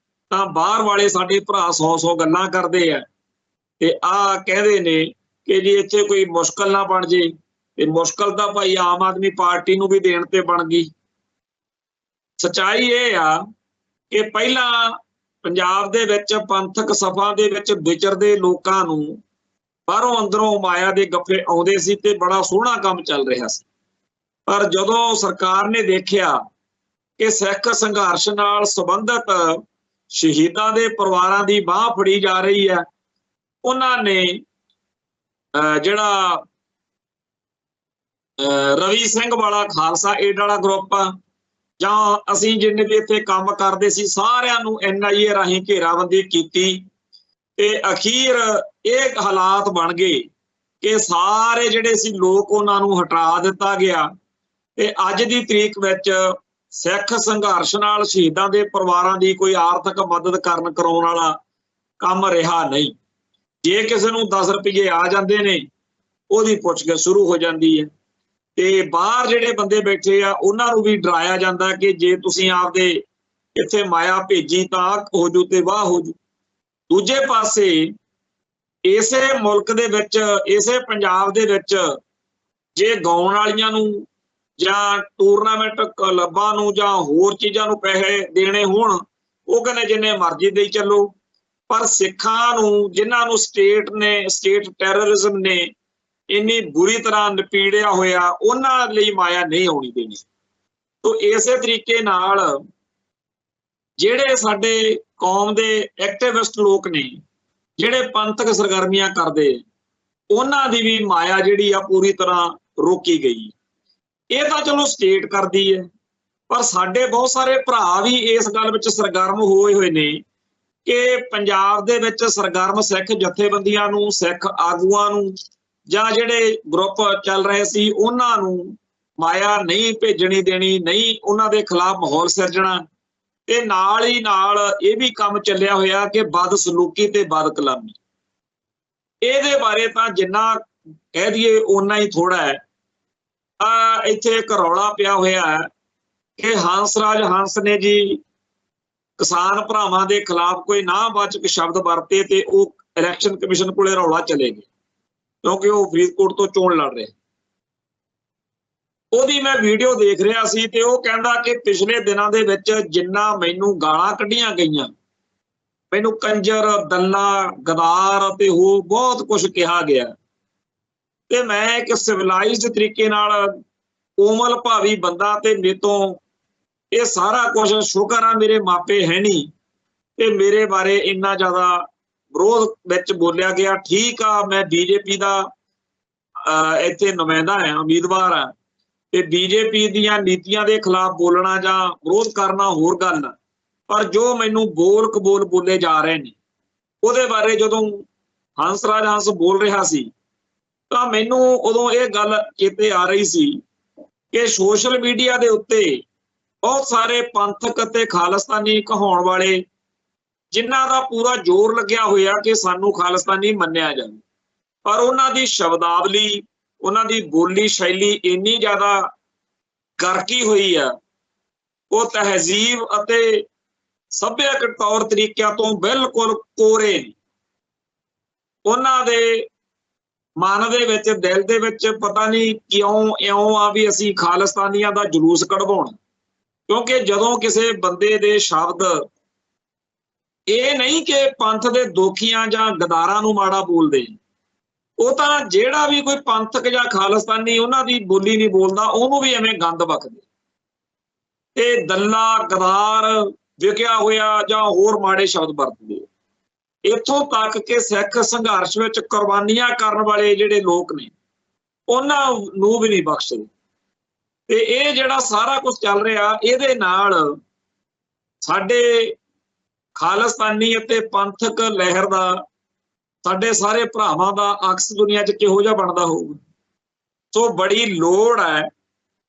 ਤਾਂ ਬਾਹਰ ਵਾਲੇ ਸਾਡੇ ਭਰਾ 100 ਗੱਲਾਂ ਕਰਦੇ ਆ ਤੇ ਆਹ ਕਹਿੰਦੇ ਨੇ ਕਿ ਜੀ ਇੱਥੇ ਕੋਈ ਮੁਸ਼ਕਲ ਨਾ ਬਣ ਜੇ। ਤੇ ਮੁਸ਼ਕਲ ਤਾਂ ਭਾਈ ਆਮ ਆਦਮੀ ਪਾਰਟੀ ਨੂੰ ਵੀ ਦੇਣ ਤੇ ਬਣ ਗਈ। ਸੱਚਾਈ ਇਹ ਆ ਕਿ ਪਹਿਲਾਂ ਪੰਜਾਬ ਦੇ ਵਿੱਚ ਪੰਥਕ ਸਭਾ ਦੇ ਵਿੱਚ ਵਿਚਰਦੇ ਲੋਕਾਂ ਨੂੰ ਬਾਹਰੋਂ ਅੰਦਰੋਂ ਮਾਇਆ ਦੇ ਗੱਫੇ ਆਉਂਦੇ ਸੀ ਤੇ ਬੜਾ ਸੋਹਣਾ ਕੰਮ ਚੱਲ ਰਿਹਾ ਸੀ। ਪਰ ਜਦੋਂ ਸਰਕਾਰ ਨੇ ਦੇਖਿਆ ਕਿ ਸਿੱਖ ਸੰਘਰਸ਼ ਨਾਲ ਸੰਬੰਧਿਤ ਸ਼ਹੀਦਾਂ ਦੇ ਪਰਿਵਾਰਾਂ ਦੀ ਬਾਹ ਫੜੀ ਜਾ ਰਹੀ ਹੈ, ਉਹਨਾਂ ਨੇ ਜਿਹੜਾ ਰਵੀ ਸਿੰਘ ਵਾਲਾ ਖਾਲਸਾ ਏਡ ਵਾਲਾ ਗਰੁੱਪ ਆ ਜਾਂ ਅਸੀਂ ਜਿੰਨੇ ਵੀ ਇੱਥੇ ਕੰਮ ਕਰਦੇ ਸੀ ਸਾਰਿਆਂ ਨੂੰ NIA ਰਾਹੀਂ ਘੇਰਾਬੰਦੀ ਕੀਤੀ ਤੇ ਅਖੀਰ ਇਹ ਹਾਲਾਤ ਬਣ ਗਏ ਕਿ ਸਾਰੇ ਜਿਹੜੇ ਸੀ ਲੋਕ ਉਹਨਾਂ ਨੂੰ ਹਟਾ ਦਿੱਤਾ ਗਿਆ ਤੇ ਅੱਜ ਦੀ ਤਰੀਕ ਵਿੱਚ ਸਿੱਖ ਸੰਘਰਸ਼ ਨਾਲ ਸ਼ਹੀਦਾਂ ਦੇ ਪਰਿਵਾਰਾਂ ਦੀ ਕੋਈ ਆਰਥਿਕ ਮਦਦ ਕਰਾਉਣ ਵਾਲਾ ਕੰਮ ਰਿਹਾ ਨਹੀਂ। ਜੇ ਕਿਸੇ ਨੂੰ 10 ਰੁਪਏ ਆ ਜਾਂਦੇ ਨੇ ਉਹਦੀ ਪੁੱਛਗਿੱਛ ਸ਼ੁਰੂ ਹੋ ਜਾਂਦੀ ਹੈ ਤੇ ਬਾਹਰ ਜਿਹੜੇ ਬੰਦੇ ਬੈਠੇ ਆ ਉਹਨਾਂ ਨੂੰ ਵੀ ਡਰਾਇਆ ਜਾਂਦਾ ਕਿ ਜੇ ਤੁਸੀਂ ਆਪਦੇ ਇੱਥੇ ਮਾਇਆ ਭੇਜੀ ਤਾਂ ਹੋ ਜੂ ਤੇ ਵਾਹ ਹੋ ਜੂ। ਦੂਜੇ ਪਾਸੇ ਇਸੇ ਮੁਲਕ ਦੇ ਵਿੱਚ ਇਸੇ ਪੰਜਾਬ ਦੇ ਵਿੱਚ ਜੇ ਗਾਉਣ ਵਾਲੀਆਂ ਨੂੰ ਜਾਂ ਟੂਰਨਾਮੈਂਟ ਕਲੱਬਾਂ ਨੂੰ ਜਾਂ ਹੋਰ ਚੀਜ਼ਾਂ ਨੂੰ ਪੈਸੇ ਦੇਣੇ ਹੋਣ ਉਹ ਕਹਿੰਦੇ ਜਿੰਨੇ ਮਰਜ਼ੀ ਦੇਈ ਚੱਲੋ, ਪਰ ਸਿੱਖਾਂ ਨੂੰ ਜਿਨ੍ਹਾਂ ਨੂੰ ਸਟੇਟ ਟੈਰਰਿਜ਼ਮ ਨੇ ਇੰਨੀ ਬੁਰੀ ਤਰ੍ਹਾਂ ਨਪੀੜਿਆ ਹੋਇਆ ਉਹਨਾਂ ਲਈ ਮਾਇਆ ਨਹੀਂ ਆਉਣੀ ਦੇਣੀ। ਤੋ ਇਸੇ ਤਰੀਕੇ ਨਾਲ ਜਿਹੜੇ ਸਾਡੇ ਕੌਮ ਦੇ ਐਕਟਿਵਿਸਟ ਲੋਕ ਨੇ ਜਿਹੜੇ ਪੰਥਕ ਸਰਗਰਮੀਆਂ ਕਰਦੇ ਉਹਨਾਂ ਦੀ ਵੀ ਮਾਇਆ ਜਿਹੜੀ ਆ ਪੂਰੀ ਤਰ੍ਹਾਂ ਰੋਕੀ ਗਈ। ਇਹ ਤਾਂ ਚਲੋ ਸਟੇਟ ਕਰਦੀ ਹੈ, ਪਰ ਸਾਡੇ ਬਹੁਤ ਸਾਰੇ ਭਰਾ ਵੀ ਇਸ ਗੱਲ ਵਿੱਚ ਸਰਗਰਮ ਹੋਏ ਨੇ ਕਿ ਪੰਜਾਬ ਦੇ ਵਿੱਚ ਸਰਗਰਮ ਸਿੱਖ ਜਥੇਬੰਦੀਆਂ ਨੂੰ, ਸਿੱਖ ਆਗੂਆਂ ਨੂੰ ਜਾਂ ਜਿਹੜੇ ਗਰੁੱਪ ਚੱਲ ਰਹੇ ਸੀ ਉਹਨਾਂ ਨੂੰ ਮਾਇਆ ਨਹੀਂ ਭੇਜਣੀ ਦੇਣੀ, ਨਹੀਂ ਉਹਨਾਂ ਦੇ ਖਿਲਾਫ ਮਾਹੌਲ ਸਿਰਜਣਾ। ਤੇ ਨਾਲ ਹੀ ਨਾਲ ਇਹ ਵੀ ਕੰਮ ਚੱਲਿਆ ਹੋਇਆ ਕਿ ਬਦਸਲੂਕੀ ਤੇ ਬਦਕਲਾਮੀ। ਇਹਦੇ ਬਾਰੇ ਤਾਂ ਜਿੰਨਾ ਕਹਿ ਦਈਏ ਓਨਾ ਹੀ ਥੋੜਾ ਹੈ। ਇੱਥੇ ਇੱਕ ਰੌਲਾ ਪਿਆ ਹੋਇਆ ਹੈ ਕਿ ਹੰਸਰਾਜ ਹੰਸ ਨੇ ਜੀ ਕਿਸਾਨ ਭਰਾਵਾਂ ਦੇ ਖਿਲਾਫ ਕੋਈ ਨਾਬਾਚਕ ਸ਼ਬਦ ਵਰਤੇ ਤੇ ਉਹ ਇਲੈਕਸ਼ਨ ਕਮਿਸ਼ਨ ਕੋਲੇ ਰੌਲਾ ਚਲੇ ਗਏ, ਕਿਉਂਕਿ ਉਹ ਫਰੀਦਕੋਟ ਤੋਂ ਚੋਣ ਲੜ ਰਹੇ। ਉਹਦੀ ਮੈਂ ਵੀਡੀਓ ਦੇਖ ਰਿਹਾ ਸੀ ਤੇ ਉਹ ਕਹਿੰਦਾ ਕਿ ਪਿਛਲੇ ਦਿਨਾਂ ਦੇ ਵਿੱਚ ਜਿੰਨਾ ਮੈਨੂੰ ਗਾਲਾਂ ਕੱਢੀਆਂ ਗਈਆਂ, ਮੈਨੂੰ ਕੰਜਰ, ਦੱਲਾ, ਗਦਾਰ ਤੇ ਹੋਰ ਬਹੁਤ ਕੁਝ ਕਿਹਾ ਗਿਆ, ਤੇ ਮੈਂ ਇੱਕ ਸਿਵਲਾਈਜ਼ਡ ਤਰੀਕੇ ਨਾਲ ਕੋਮਲ ਭਾਵੀ ਬੰਦਾ ਤੇ ਮੇਰੇ ਤੋਂ ਇਹ ਸਾਰਾ ਕੁਝ, ਸ਼ੁਕਰ ਆ ਮੇਰੇ ਮਾਪੇ ਹੈ ਨਹੀਂ ਤੇ ਮੇਰੇ ਬਾਰੇ ਇੰਨਾ ਜ਼ਿਆਦਾ ਵਿਰੋਧ ਵਿੱਚ ਬੋਲਿਆ ਗਿਆ। ਠੀਕ ਆ, ਮੈਂ ਬੀਜੇਪੀ ਦਾ ਇੱਥੇ ਨੁਮਾਇੰਦਾ ਹਾਂ, ਉਮੀਦਵਾਰ ਆ, ਤੇ ਬੀਜੇਪੀ ਦੀਆਂ ਨੀਤੀਆਂ ਦੇ ਖਿਲਾਫ ਬੋਲਣਾ ਜਾਂ ਵਿਰੋਧ ਕਰਨਾ ਹੋਰ ਗੱਲ ਆ, ਪਰ ਜੋ ਮੈਨੂੰ ਬੋਲ ਕਬੋਲ ਬੋਲੇ ਜਾ ਰਹੇ ਨੇ ਉਹਦੇ ਬਾਰੇ ਜਦੋਂ ਹੰਸਰਾਜ ਹੰਸ ਬੋਲ ਰਿਹਾ ਸੀ ਤਾਂ ਮੈਨੂੰ ਉਦੋਂ ਇਹ ਗੱਲ ਚੇਤੇ ਆ ਰਹੀ ਸੀ ਕਿ ਸੋਸ਼ਲ ਮੀਡੀਆ ਦੇ ਉੱਤੇ ਬਹੁਤ ਸਾਰੇ ਪੰਥਕ ਅਤੇ ਖਾਲਿਸਤਾਨੀ ਕਹਾਉਣ ਵਾਲੇ, ਜਿਨ੍ਹਾਂ ਦਾ ਪੂਰਾ ਜ਼ੋਰ ਲੱਗਿਆ ਹੋਇਆ ਕਿ ਸਾਨੂੰ ਖਾਲਿਸਤਾਨੀ ਮੰਨਿਆ ਜਾਵੇ, ਪਰ ਉਹਨਾਂ ਦੀ ਸ਼ਬਦਾਵਲੀ, ਉਹਨਾਂ ਦੀ ਬੋਲੀ ਸ਼ੈਲੀ ਇੰਨੀ ਜ਼ਿਆਦਾ ਗਰਕੀ ਹੋਈ ਆ, ਉਹ ਤਹਿਜ਼ੀਬ ਅਤੇ ਸੱਭਿਅਕ ਤੌਰ ਤਰੀਕਿਆਂ ਤੋਂ ਬਿਲਕੁਲ ਕੋਰੇ ਨੇ। ਉਹਨਾਂ ਦੇ ਮਨ ਦੇ ਵਿੱਚ, ਦਿਲ ਦੇ ਵਿੱਚ ਪਤਾ ਨਹੀਂ ਕਿਉਂ ਇਉਂ ਆ ਵੀ ਅਸੀਂ ਖਾਲਿਸਤਾਨੀਆਂ ਦਾ ਜਲੂਸ ਕਢਵਾਉਣਾ, ਕਿਉਂਕਿ ਜਦੋਂ ਕਿਸੇ ਬੰਦੇ ਦੇ ਸ਼ਬਦ, ਇਹ ਨਹੀਂ ਕਿ ਪੰਥ ਦੇ ਦੋਖੀਆਂ ਜਾਂ ਗਦਾਰਾਂ ਨੂੰ ਮਾੜਾ ਬੋਲਦੇ, ਉਹ ਤਾਂ ਜਿਹੜਾ ਵੀ ਕੋਈ ਪੰਥਕ ਜਾਂ ਖਾਲਿਸਤਾਨੀ ਉਹਨਾਂ ਦੀ ਬੋਲੀ ਨਹੀਂ ਬੋਲਦਾ ਉਹਨੂੰ ਵੀ ਐਵੇਂ ਗੰਦ ਬਕਦੇ ਤੇ ਦੱਲਾ, ਗਦਾਰ, ਵਿਕਿਆ ਹੋਇਆ ਜਾਂ ਹੋਰ ਮਾੜੇ ਸ਼ਬਦ ਵਰਤਦੇ। ਇੱਥੋਂ ਤੱਕ ਕਿ ਸਿੱਖ ਸੰਘਰਸ਼ ਵਿੱਚ ਕੁਰਬਾਨੀਆਂ ਕਰਨ ਵਾਲੇ ਜਿਹੜੇ ਲੋਕ ਨੇ ਉਹਨਾਂ ਨੂੰ ਵੀ ਨਹੀਂ ਬਖਸ਼ਦੇ। ਤੇ ਇਹ ਜਿਹੜਾ ਸਾਰਾ ਕੁਝ ਚੱਲ ਰਿਹਾ, ਇਹਦੇ ਨਾਲ ਸਾਡੇ ਖਾਲਿਸਤਾਨੀ ਅਤੇ ਪੰਥਕ ਲਹਿਰ ਦਾ, ਸਾਡੇ ਸਾਰੇ ਭਰਾਵਾਂ ਦਾ ਅਕਸ ਦੁਨੀਆ 'ਚ ਕਿਹੋ ਜਿਹਾ ਬਣਦਾ ਹੋਊਗਾ। ਸੋ ਬੜੀ ਲੋੜ ਹੈ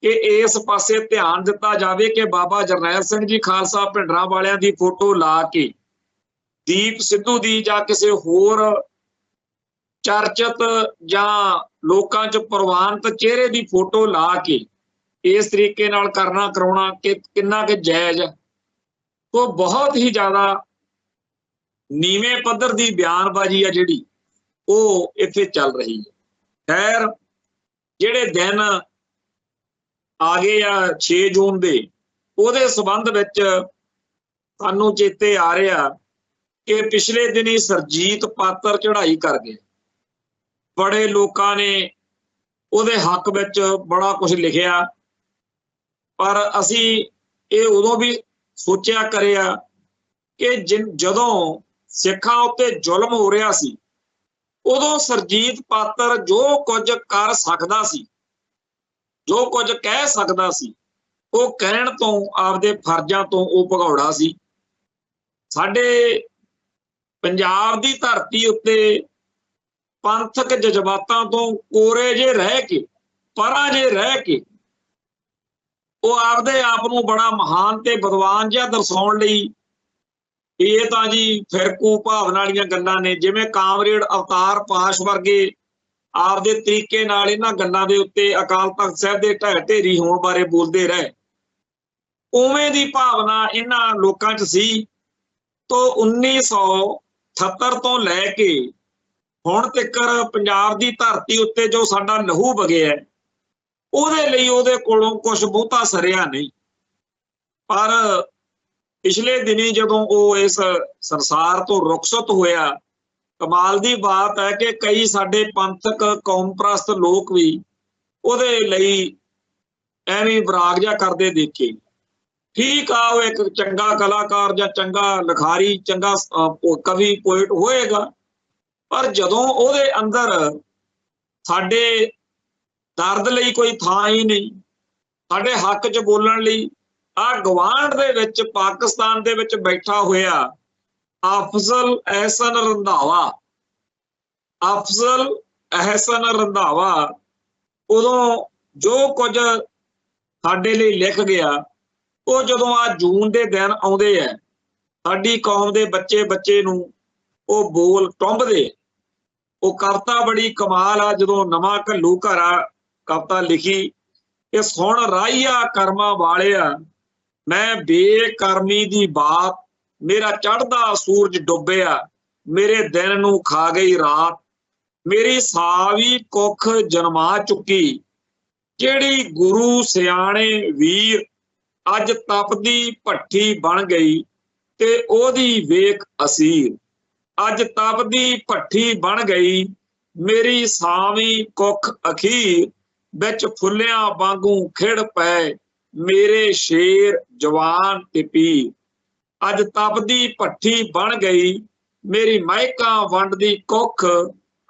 ਕਿ ਇਸ ਪਾਸੇ ਧਿਆਨ ਦਿੱਤਾ ਜਾਵੇ ਕਿ ਬਾਬਾ ਜਰਨੈਲ ਸਿੰਘ ਜੀ ਖਾਲਸਾ ਭਿੰਡਰਾਂ ਵਾਲਿਆਂ ਦੀ ਫੋਟੋ ਲਾ ਕੇ, ਦੀਪ ਸਿੱਧੂ ਦੀ ਜਾਂ ਕਿਸੇ ਹੋਰ ਚਰਚਿਤ ਜਾਂ ਲੋਕਾਂ 'ਚ ਪ੍ਰਵਾਨਿਤ ਚਿਹਰੇ ਦੀ ਫੋਟੋ ਲਾ ਕੇ ਇਸ ਤਰੀਕੇ ਨਾਲ ਕਰਨਾ ਕਰਾਉਣਾ ਕਿ ਕਿੰਨਾ ਕਿ ਜਾਇਜ਼ ਹੈ। ਉਹ ਬਹੁਤ ਹੀ ਜ਼ਿਆਦਾ ਨੀਵੇਂ ਪੱਧਰ ਦੀ ਬਿਆਨਬਾਜ਼ੀ ਆ ਜਿਹੜੀ ਉਹ ਇੱਥੇ ਚੱਲ ਰਹੀ ਹੈ। ਖੈਰ, ਜਿਹੜੇ ਦਿਨ ਆ ਗਏ ਆ 6 ਜੂਨ ਦੇ, ਉਹਦੇ ਸੰਬੰਧ ਵਿੱਚ ਸਾਨੂੰ ਚੇਤੇ ਆ ਰਿਹਾ ਕਿ ਪਿਛਲੇ ਦਿਨੀ ਸਰਜੀਤ ਪਾਤਰ ਚੜ੍ਹਾਈ ਕਰ ਗਏ। ਬੜੇ ਲੋਕਾਂ ਨੇ ਉਹਦੇ ਹੱਕ ਵਿੱਚ ਬੜਾ ਕੁਝ ਲਿਖਿਆ, ਪਰ ਅਸੀਂ ਇਹ ਉਦੋਂ ਵੀ ਸੋਚਿਆ ਕਰਿਆ ਕਿ ਜਦੋਂ ਸਿੱਖਾਂ ਉੱਤੇ ਜ਼ੁਲਮ ਹੋ ਰਿਹਾ ਸੀ, ਉਦੋਂ ਸਰਜੀਤ ਪਾਤਰ ਜੋ ਕੁਝ ਕਰ ਸਕਦਾ ਸੀ, ਜੋ ਕੁਝ ਕਹਿ ਸਕਦਾ ਸੀ, ਉਹ ਕਹਿਣ ਤੋਂ, ਆਪਦੇ ਫਰਜ਼ਾਂ ਤੋਂ ਉਹ ਭਗੌੜਾ ਸੀ। ਸਾਡੇ ਪੰਜਾਬ ਦੀ ਧਰਤੀ ਉੱਤੇ ਪੰਥਕ ਜਜ਼ਬਾਤਾਂ ਤੋਂ ਕੋਰੇ ਜੇ ਰਹਿ ਕੇ, ਪਰਾਂ ਜੇ ਰਹਿ ਕੇ, ਉਹ ਆਪਦੇ ਆਪ ਨੂੰ ਬੜਾ ਮਹਾਨ ਤੇ ਵਿਦਵਾਨ ਜਿਹਾ ਦਰਸਾਉਣ ਲਈ ਇਹ ਤਾਂ ਜੀ ਫਿਰਕੂ ਭਾਵਨਾ ਵਾਲੀਆਂ ਗੱਲਾਂ ਨੇ। ਜਿਵੇਂ ਕਾਮਰੇਡ ਅਵਤਾਰ ਪਾਸ਼ ਵਰਗੇ ਆਪਦੇ ਤਰੀਕੇ ਨਾਲ ਇਹਨਾਂ ਗੱਲਾਂ ਦੇ ਉੱਤੇ ਅਕਾਲ ਤਖਤ ਸਾਹਿਬ ਦੇ ਢਹਿ ਢੇਰੀ ਹੋਣ ਬਾਰੇ ਬੋਲਦੇ ਰਹੇ, ਉਵੇਂ ਦੀ ਭਾਵਨਾ ਇਹਨਾਂ ਲੋਕਾਂ 'ਚ ਸੀ। ਤੋਂ 1978 ਤੋਂ ਲੈ ਕੇ ਹੁਣ ਤੱਕ ਪੰਜਾਬ ਦੀ ਧਰਤੀ ਉੱਤੇ ਜੋ ਸਾਡਾ ਲਹੂ ਵਗਿਆ, ਉਹਦੇ ਲਈ ਉਹਦੇ ਕੋਲੋਂ ਕੁਝ ਬਹੁਤਾ ਸਰਿਆ ਨਹੀਂ। ਪਰ ਪਿਛਲੇ ਦਿਨੀ ਜਦੋਂ ਉਹ ਇਸ ਸੰਸਾਰ ਤੋਂ ਰੁਖਸਤ ਹੋਇਆ, ਕਮਾਲ ਦੀ ਬਾਤ ਹੈ ਕਿ ਕਈ ਸਾਡੇ ਪੰਥਕ ਕੌਮ ਪ੍ਰਸਤ ਲੋਕ ਵੀ ਉਹਦੇ ਲਈ ਐਵੇਂ ਵਿਰਾਗ ਜਿਹਾ ਕਰਦੇ ਦੇਖੇ। ਠੀਕ ਆ, ਉਹ ਇੱਕ ਚੰਗਾ ਕਲਾਕਾਰ ਜਾਂ ਚੰਗਾ ਲਿਖਾਰੀ, ਚੰਗਾ ਕਵੀ, ਪੋਇਟ ਹੋਏਗਾ, ਪਰ ਜਦੋਂ ਉਹਦੇ ਅੰਦਰ ਸਾਡੇ ਦਰਦ ਲਈ ਕੋਈ ਥਾਂ ਹੀ ਨਹੀਂ, ਸਾਡੇ ਹੱਕ 'ਚ ਬੋਲਣ ਲਈ, ਆਹ ਗਵਾਂਢ ਦੇ ਵਿੱਚ ਪਾਕਿਸਤਾਨ ਦੇ ਵਿੱਚ ਬੈਠਾ ਹੋਇਆ ਅਫਜ਼ਲ ਅਹਿਸਨ ਰੰਧਾਵਾ, ਅਫਜ਼ਲ ਅਹਿਸਨ ਰੰਧਾਵਾ ਉਦੋਂ ਜੋ ਕੁਝ ਸਾਡੇ ਲਈ ਲਿਖ ਗਿਆ, ਉਹ ਜਦੋਂ ਆ ਜੂਨ ਦੇ ਦਿਨ ਆਉਂਦੇ ਆ, ਸਾਡੀ ਕੌਮ ਦੇ ਬੱਚੇ ਨੂੰ ਉਹ ਬੋਲ ਟੁੰਬਦੇ। ਉਹ ਕਵਿਤਾ ਬੜੀ ਕਮਾਲ ਆ, ਜਦੋਂ ਨਵਾਂ ਘੱਲੂ ਘਰਾ ਕਵਿਤਾ ਲਿਖੀ कि सुन राहिया कर्मा वालिया, मैं बेकर्मी दी बात, मेरा चढ़दा सूरज डुबिया, मेरे दिन नूं खा गई रात, मेरी सावी कुख जन्मा चुकी, ਜਿਹੜੀ गुरु सियाणे वीर अज तपदी भट्ठी बन गई, ते ओदी वेख असीर। अज तपदी भट्ठी बन गई, मेरी सावी कुख अखीर, बिच फुल्लियां वांगू खिड़ पै, मेरे शेर जवान ते पीर। अज तपदी भट्ठी बन गई, मेरी महका वंडदी कुख,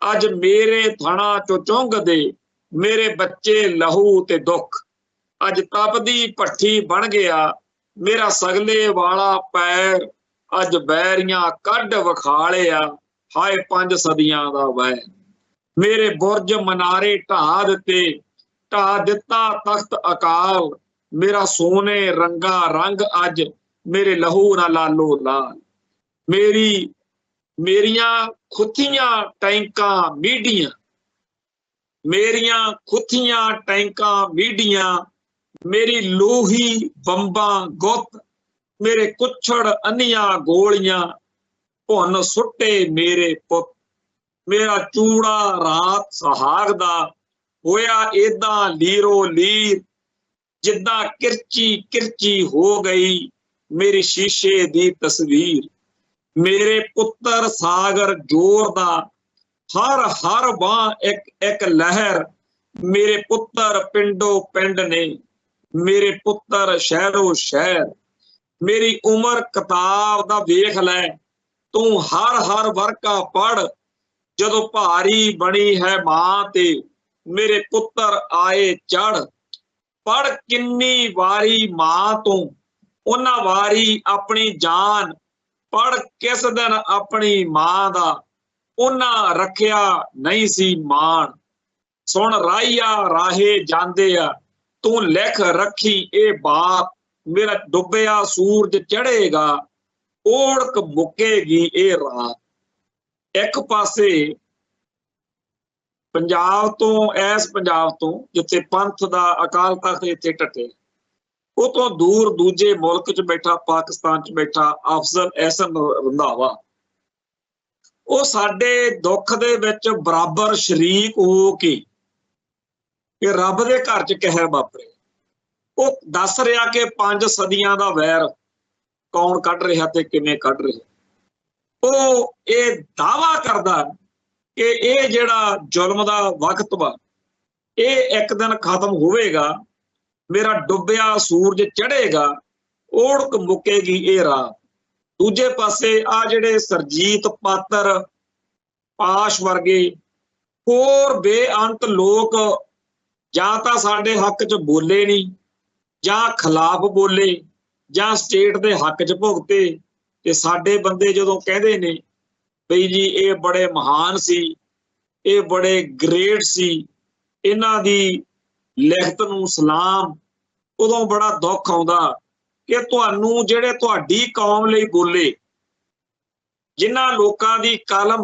अज मेरे थणा चो चुंघदे, मेरे बच्चे लहू ते दुख। अज तपदी भट्ठी बन गया, मेरा सगले वाला पैर, अज बैरियां कढ विखालिया, हाय 5 सदियां दा वैर। मेरे बुरज मनारे ढा दिते, ढा दिता तख्त अकाल, मेरा सोने रंगा रंग अज, मेरे लहू ना लालो लाल। मेरियां खुथियां टैंकां मीडियां, मेरियां खुथियां टैंकां मीडियां, मेरी लोही बंबा गुत, मेरे कुछड़ अन्नियां गोलियां, भुन सुट्टे मेरे पुत। मेरा चूड़ा रात सुहाग दा, होया एदां लीरो लीर, जिद्दां किरची किरची हो गई, मेरी शीशे दी तस्वीर। मेरे पुत्तर सागर जोर दा, हर हर बां एक एक लहर, मेरे पुत्तर पिंडो पिंड ने, मेरे पुत्तर शहरों शहर। मेरी उम्र किताब दा वेख लै, तू हर हर वर्का पढ़, जदों भारी बनी है मां ते, मेरे पुत्तर आए चढ़। पढ़ किन्नी वारी मां तू, उन्हां वारी अपनी जान, पढ़ किस दिन अपनी मां दा, उन्हां रखिया नहीं सी मान। सुन राहिया राहे जांदे आ, तू लिख रखी ए बात, मेरा डुबिया सूरज चढ़ेगा, ओढ़क मुकेगी ए रात। एक पासे पंजाब तो, ऐस पंजाब तो जिथे पंथ दा अकाल तख्त इत्थे टटे, ਉਹ ਤੋਂ दूर दूजे मुल्क च बैठा, पाकिस्तान च बैठा अफजल एहसन रंधावा, ਉਹ ਸਾਡੇ ਦੁੱਖ ਦੇ ਵਿੱਚ ਬਰਾਬਰ ਸ਼ਰੀਕ ਹੋ ਕੇ ਇਹ ਰੱਬ ਦੇ ਘਰ ਚ ਕਹਿਰ ਵਾਪਰੇ। ਉਹ ਦੱਸ ਰਿਹਾ ਕਿ 5 ਸਦੀਆਂ ਦਾ ਵੈਰ ਕੌਣ ਕੱਢ ਰਿਹਾ ਤੇ ਕਿਵੇਂ ਕੱਢ ਰਿਹਾ। ਉਹ ਇਹ ਦਾਵਾ ਕਰਦਾ ਕਿ ਇਹ ਜਿਹੜਾ ਜ਼ੁਲਮ ਦਾ ਵਕਤ ਵਾ, ਇਹ ਇੱਕ ਦਿਨ ਖਤਮ ਹੋਵੇਗਾ, ਮੇਰਾ ਡੁੱਬਿਆ ਸੂਰਜ ਚੜ੍ਹੇਗਾ, ओढ़क मुकेगी ये रात। दूजे पासे आ जिहड़े सरजीत पात्र, पाश वर्गे होर बेअंत लोग जां तां साडे हक च बोले नहीं, जां खिलाफ बोले, जां स्टेट दे हक च भुगते। ते साडे बंदे जदों कहंदे ने बई जी ये बड़े महान सी, ये बड़े ग्रेट सी, इन्हां दी लिखत नूं सलाम, उदों बड़ा दुख आउंदा कि तुहानू जिहड़े तुहाडी कौम लई बोले, जिन्हां लोकां दी कलम,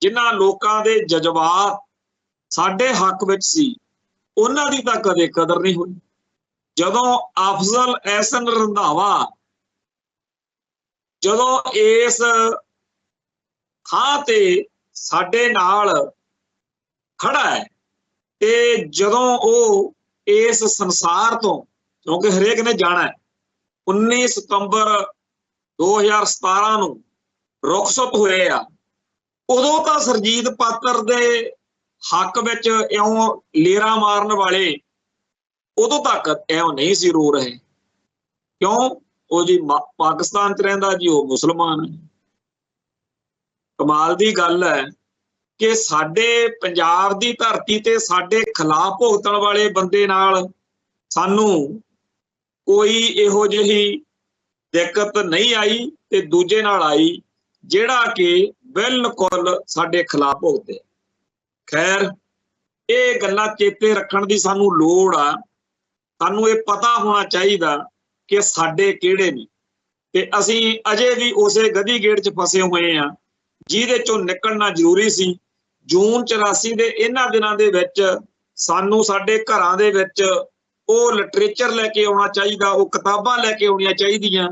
जिन्हां लोकां दे जज्बात साडे हक विच सी, उन्हां दी तां कदे कदर नहीं होई। जदों अफजल एहसन रंधावा जदों इस थां ते साडे नाल खड़ा है, ते जदों वो इस संसार तो, क्योंकि हरेक ने जाना है, 19 सितंबर 2017 ਨੂੰ रुखसत होए आ, उदों तां सरजीत पात्र दे हक विच इउं लेरा मारन वाले उदों तक इउं नहीं सी रो रहे। क्यों? वो जी पाकिस्तान च रहिंदा जी, वो मुसलमान है। कमाल दी गल है कि साडे पंजाब दी धरती ते साडे खिलाफ भुगतण वाले बंदे नाल सानू कोई इहो जिही दिक्कत नहीं आई, ते दूजे नाल आई जिहड़ा कि बिल्कुल साडे खिलाफ भुगते। खैर ये गल्लां चेते रखण दी सानू लोड़ आ, सानू ये पता होना चाहिए कि साडे किहड़े ने, ते असीं अजे भी उसे गधी गेड़ च फसे हुए आ जिहदे चों निकलना जरूरी सी। जून 84 दे इन्हां दिनां दे विच सानू साडे घरां दे विच ਉਹ ਲਿਟਰੇਚਰ ਲੈ ਕੇ ਆਉਣਾ ਚਾਹੀਦਾ, ਉਹ ਕਿਤਾਬਾਂ ਲੈ ਕੇ ਆਉਣੀਆਂ ਚਾਹੀਦੀਆਂ,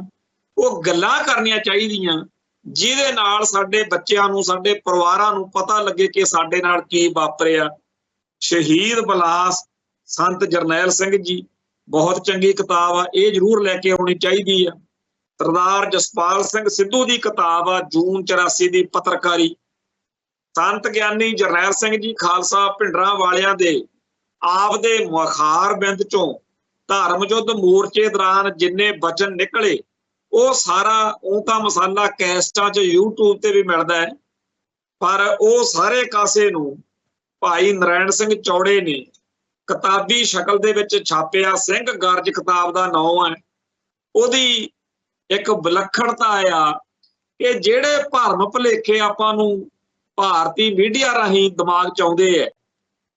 ਉਹ ਗੱਲਾਂ ਕਰਨੀਆਂ ਚਾਹੀਦੀਆਂ ਜਿਹਦੇ ਨਾਲ ਸਾਡੇ ਬੱਚਿਆਂ ਨੂੰ, ਸਾਡੇ ਪਰਿਵਾਰਾਂ ਨੂੰ ਪਤਾ ਲੱਗੇ ਕਿ ਸਾਡੇ ਨਾਲ ਕੀ ਵਾਪਰਿਆ। ਸ਼ਹੀਦ ਬਿਲਾਸ ਸੰਤ ਜਰਨੈਲ ਸਿੰਘ ਜੀ, ਬਹੁਤ ਚੰਗੀ ਕਿਤਾਬ ਆ, ਇਹ ਜ਼ਰੂਰ ਲੈ ਕੇ ਆਉਣੀ ਚਾਹੀਦੀ ਆ। ਸਰਦਾਰ ਜਸਪਾਲ ਸਿੰਘ ਸਿੱਧੂ ਦੀ ਕਿਤਾਬ ਆ ਜੂਨ 84 ਦੀ ਪੱਤਰਕਾਰੀ। ਸੰਤ ਗਿਆਨੀ ਜਰਨੈਲ ਸਿੰਘ ਜੀ ਖਾਲਸਾ ਭਿੰਡਰਾਂ ਵਾਲਿਆਂ ਦੇ ਆਪ ਦੇ ਮੁਖਾਰ ਬਿੰਦ ਚੋਂ ਧਰਮ ਯੁੱਧ ਮੋਰਚੇ ਦੌਰਾਨ ਜਿੰਨੇ ਬਚਨ ਨਿਕਲੇ ਉਹ ਸਾਰਾ ਉਂਕਾ ਮਸਾਲਾ ਕੈਸਟਾਂ 'ਚ YouTube ਤੇ ਵੀ ਮਿਲਦਾ ਹੈ, ਪਰ ਉਹ ਸਾਰੇ ਕਾਸੇ ਨੂੰ ਭਾਈ ਨਰੈਣ ਸਿੰਘ ਚੌੜੇ ਨੇ ਕਿਤਾਬੀ ਸ਼ਕਲ ਦੇ ਵਿੱਚ ਛਾਪਿਆ। ਸਿੰਘ ਗਰਜ ਕਿਤਾਬ ਦਾ ਨਾਮ ਹੈ। ਉਹਦੀ ਇੱਕ ਵਿਲੱਖਣਤਾ ਆ ਕਿ ਜਿਹੜੇ ਭਰਮ ਭੁਲੇਖੇ ਆਪਾਂ ਨੂੰ ਭਾਰਤੀ ਮੀਡੀਆ ਰਾਹੀਂ ਦਿਮਾਗ 'ਚ ਆਉਂਦੇ ਹੈ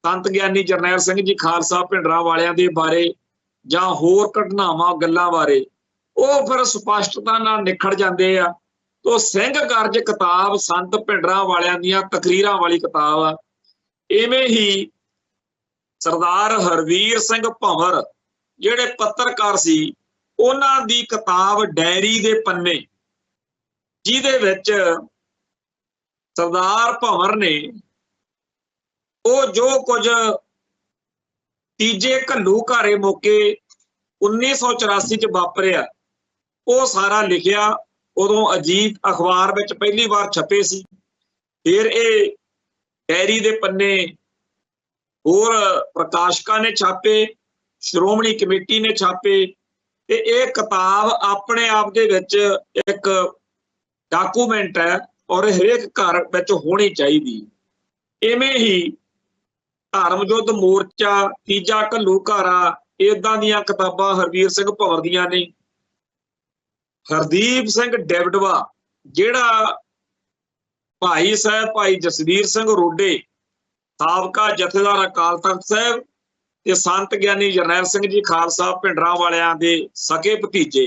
ਸੰਤ ਗਿਆਨੀ ਜਰਨੈਲ ਸਿੰਘ ਜੀ ਖਾਲਸਾ ਭਿੰਡਰਾਂ ਵਾਲਿਆਂ ਦੇ ਬਾਰੇ ਜਾਂ ਹੋਰ ਘਟਨਾਵਾਂ ਗੱਲਾਂ ਬਾਰੇ, ਉਹ ਫਿਰ ਸਪਸ਼ਟਤਾ ਨਾਲ ਨਿਖੜ ਜਾਂਦੇ ਆ। ਤੋ ਸਿੰਘ ਗਰਜ ਕਿਤਾਬ ਸੰਤ ਭਿੰਡਰਾਂ ਵਾਲਿਆਂ ਦੀਆਂ ਤਕਰੀਰਾਂ ਵਾਲੀ ਕਿਤਾਬ ਆ। ਇਵੇਂ ਹੀ ਸਰਦਾਰ ਹਰਵੀਰ ਸਿੰਘ ਭੰਵਰ ਜਿਹੜੇ ਪੱਤਰਕਾਰ ਸੀ, ਉਹਨਾਂ ਦੀ ਕਿਤਾਬ ਡਾਇਰੀ ਦੇ ਪੰਨੇ, ਜਿਹਦੇ ਵਿੱਚ ਸਰਦਾਰ ਭੰਵਰ ਨੇ ਉਹ ਜੋ ਕੁਝ ਤੀਜੇ ਘੱਲੂਘਾਰੇ ਮੌਕੇ 1984 ਚ ਵਾਪਰਿਆ ਉਹ ਸਾਰਾ ਲਿਖਿਆ। ਉਦੋਂ ਅਜੀਤ ਅਖਬਾਰ ਵਿੱਚ ਪਹਿਲੀ ਵਾਰ ਛਪੇ ਸੀ, ਫਿਰ ਇਹ ਡਾਇਰੀ ਦੇ ਪੰਨੇ ਹੋਰ ਪ੍ਰਕਾਸ਼ਕਾਂ ਨੇ ਛਾਪੇ, ਸ਼੍ਰੋਮਣੀ ਕਮੇਟੀ ਨੇ ਛਾਪੇ, ਤੇ ਇਹ ਕਿਤਾਬ ਆਪਣੇ ਆਪ ਦੇ ਵਿੱਚ ਇੱਕ ਡਾਕੂਮੈਂਟ ਹੈ ਔਰ ਹਰੇਕ ਘਰ ਵਿੱਚ ਹੋਣੀ ਚਾਹੀਦੀ। ਇਵੇਂ ਹੀ ਧਰਮ ਯੁੱਧ ਮੋਰਚਾ, ਤੀਜਾ ਘੱਲੂਘਾਰਾ, ਏਦਾਂ ਦੀਆਂ ਕਿਤਾਬਾਂ ਹਰਵੀਰ ਸਿੰਘ ਭੰਵਰ ਦੀਆਂ ਨੇ। ਹਰਦੀਪ ਸਿੰਘ ਡੈਵਡਵਾ ਜਿਹੜਾ ਭਾਈ ਸਾਹਿਬ ਭਾਈ ਜਸਵੀਰ ਸਿੰਘ ਰੋਡੇ ਸਾਬਕਾ ਜਥੇਦਾਰ ਅਕਾਲ ਤਖਤ ਸਾਹਿਬ ਤੇ ਸੰਤ ਗਿਆਨੀ ਜਰਨੈਲ ਸਿੰਘ ਜੀ ਖਾਲਸਾ ਭਿੰਡਰਾਂ ਵਾਲਿਆਂ ਦੇ ਸਕੇ ਭਤੀਜੇ,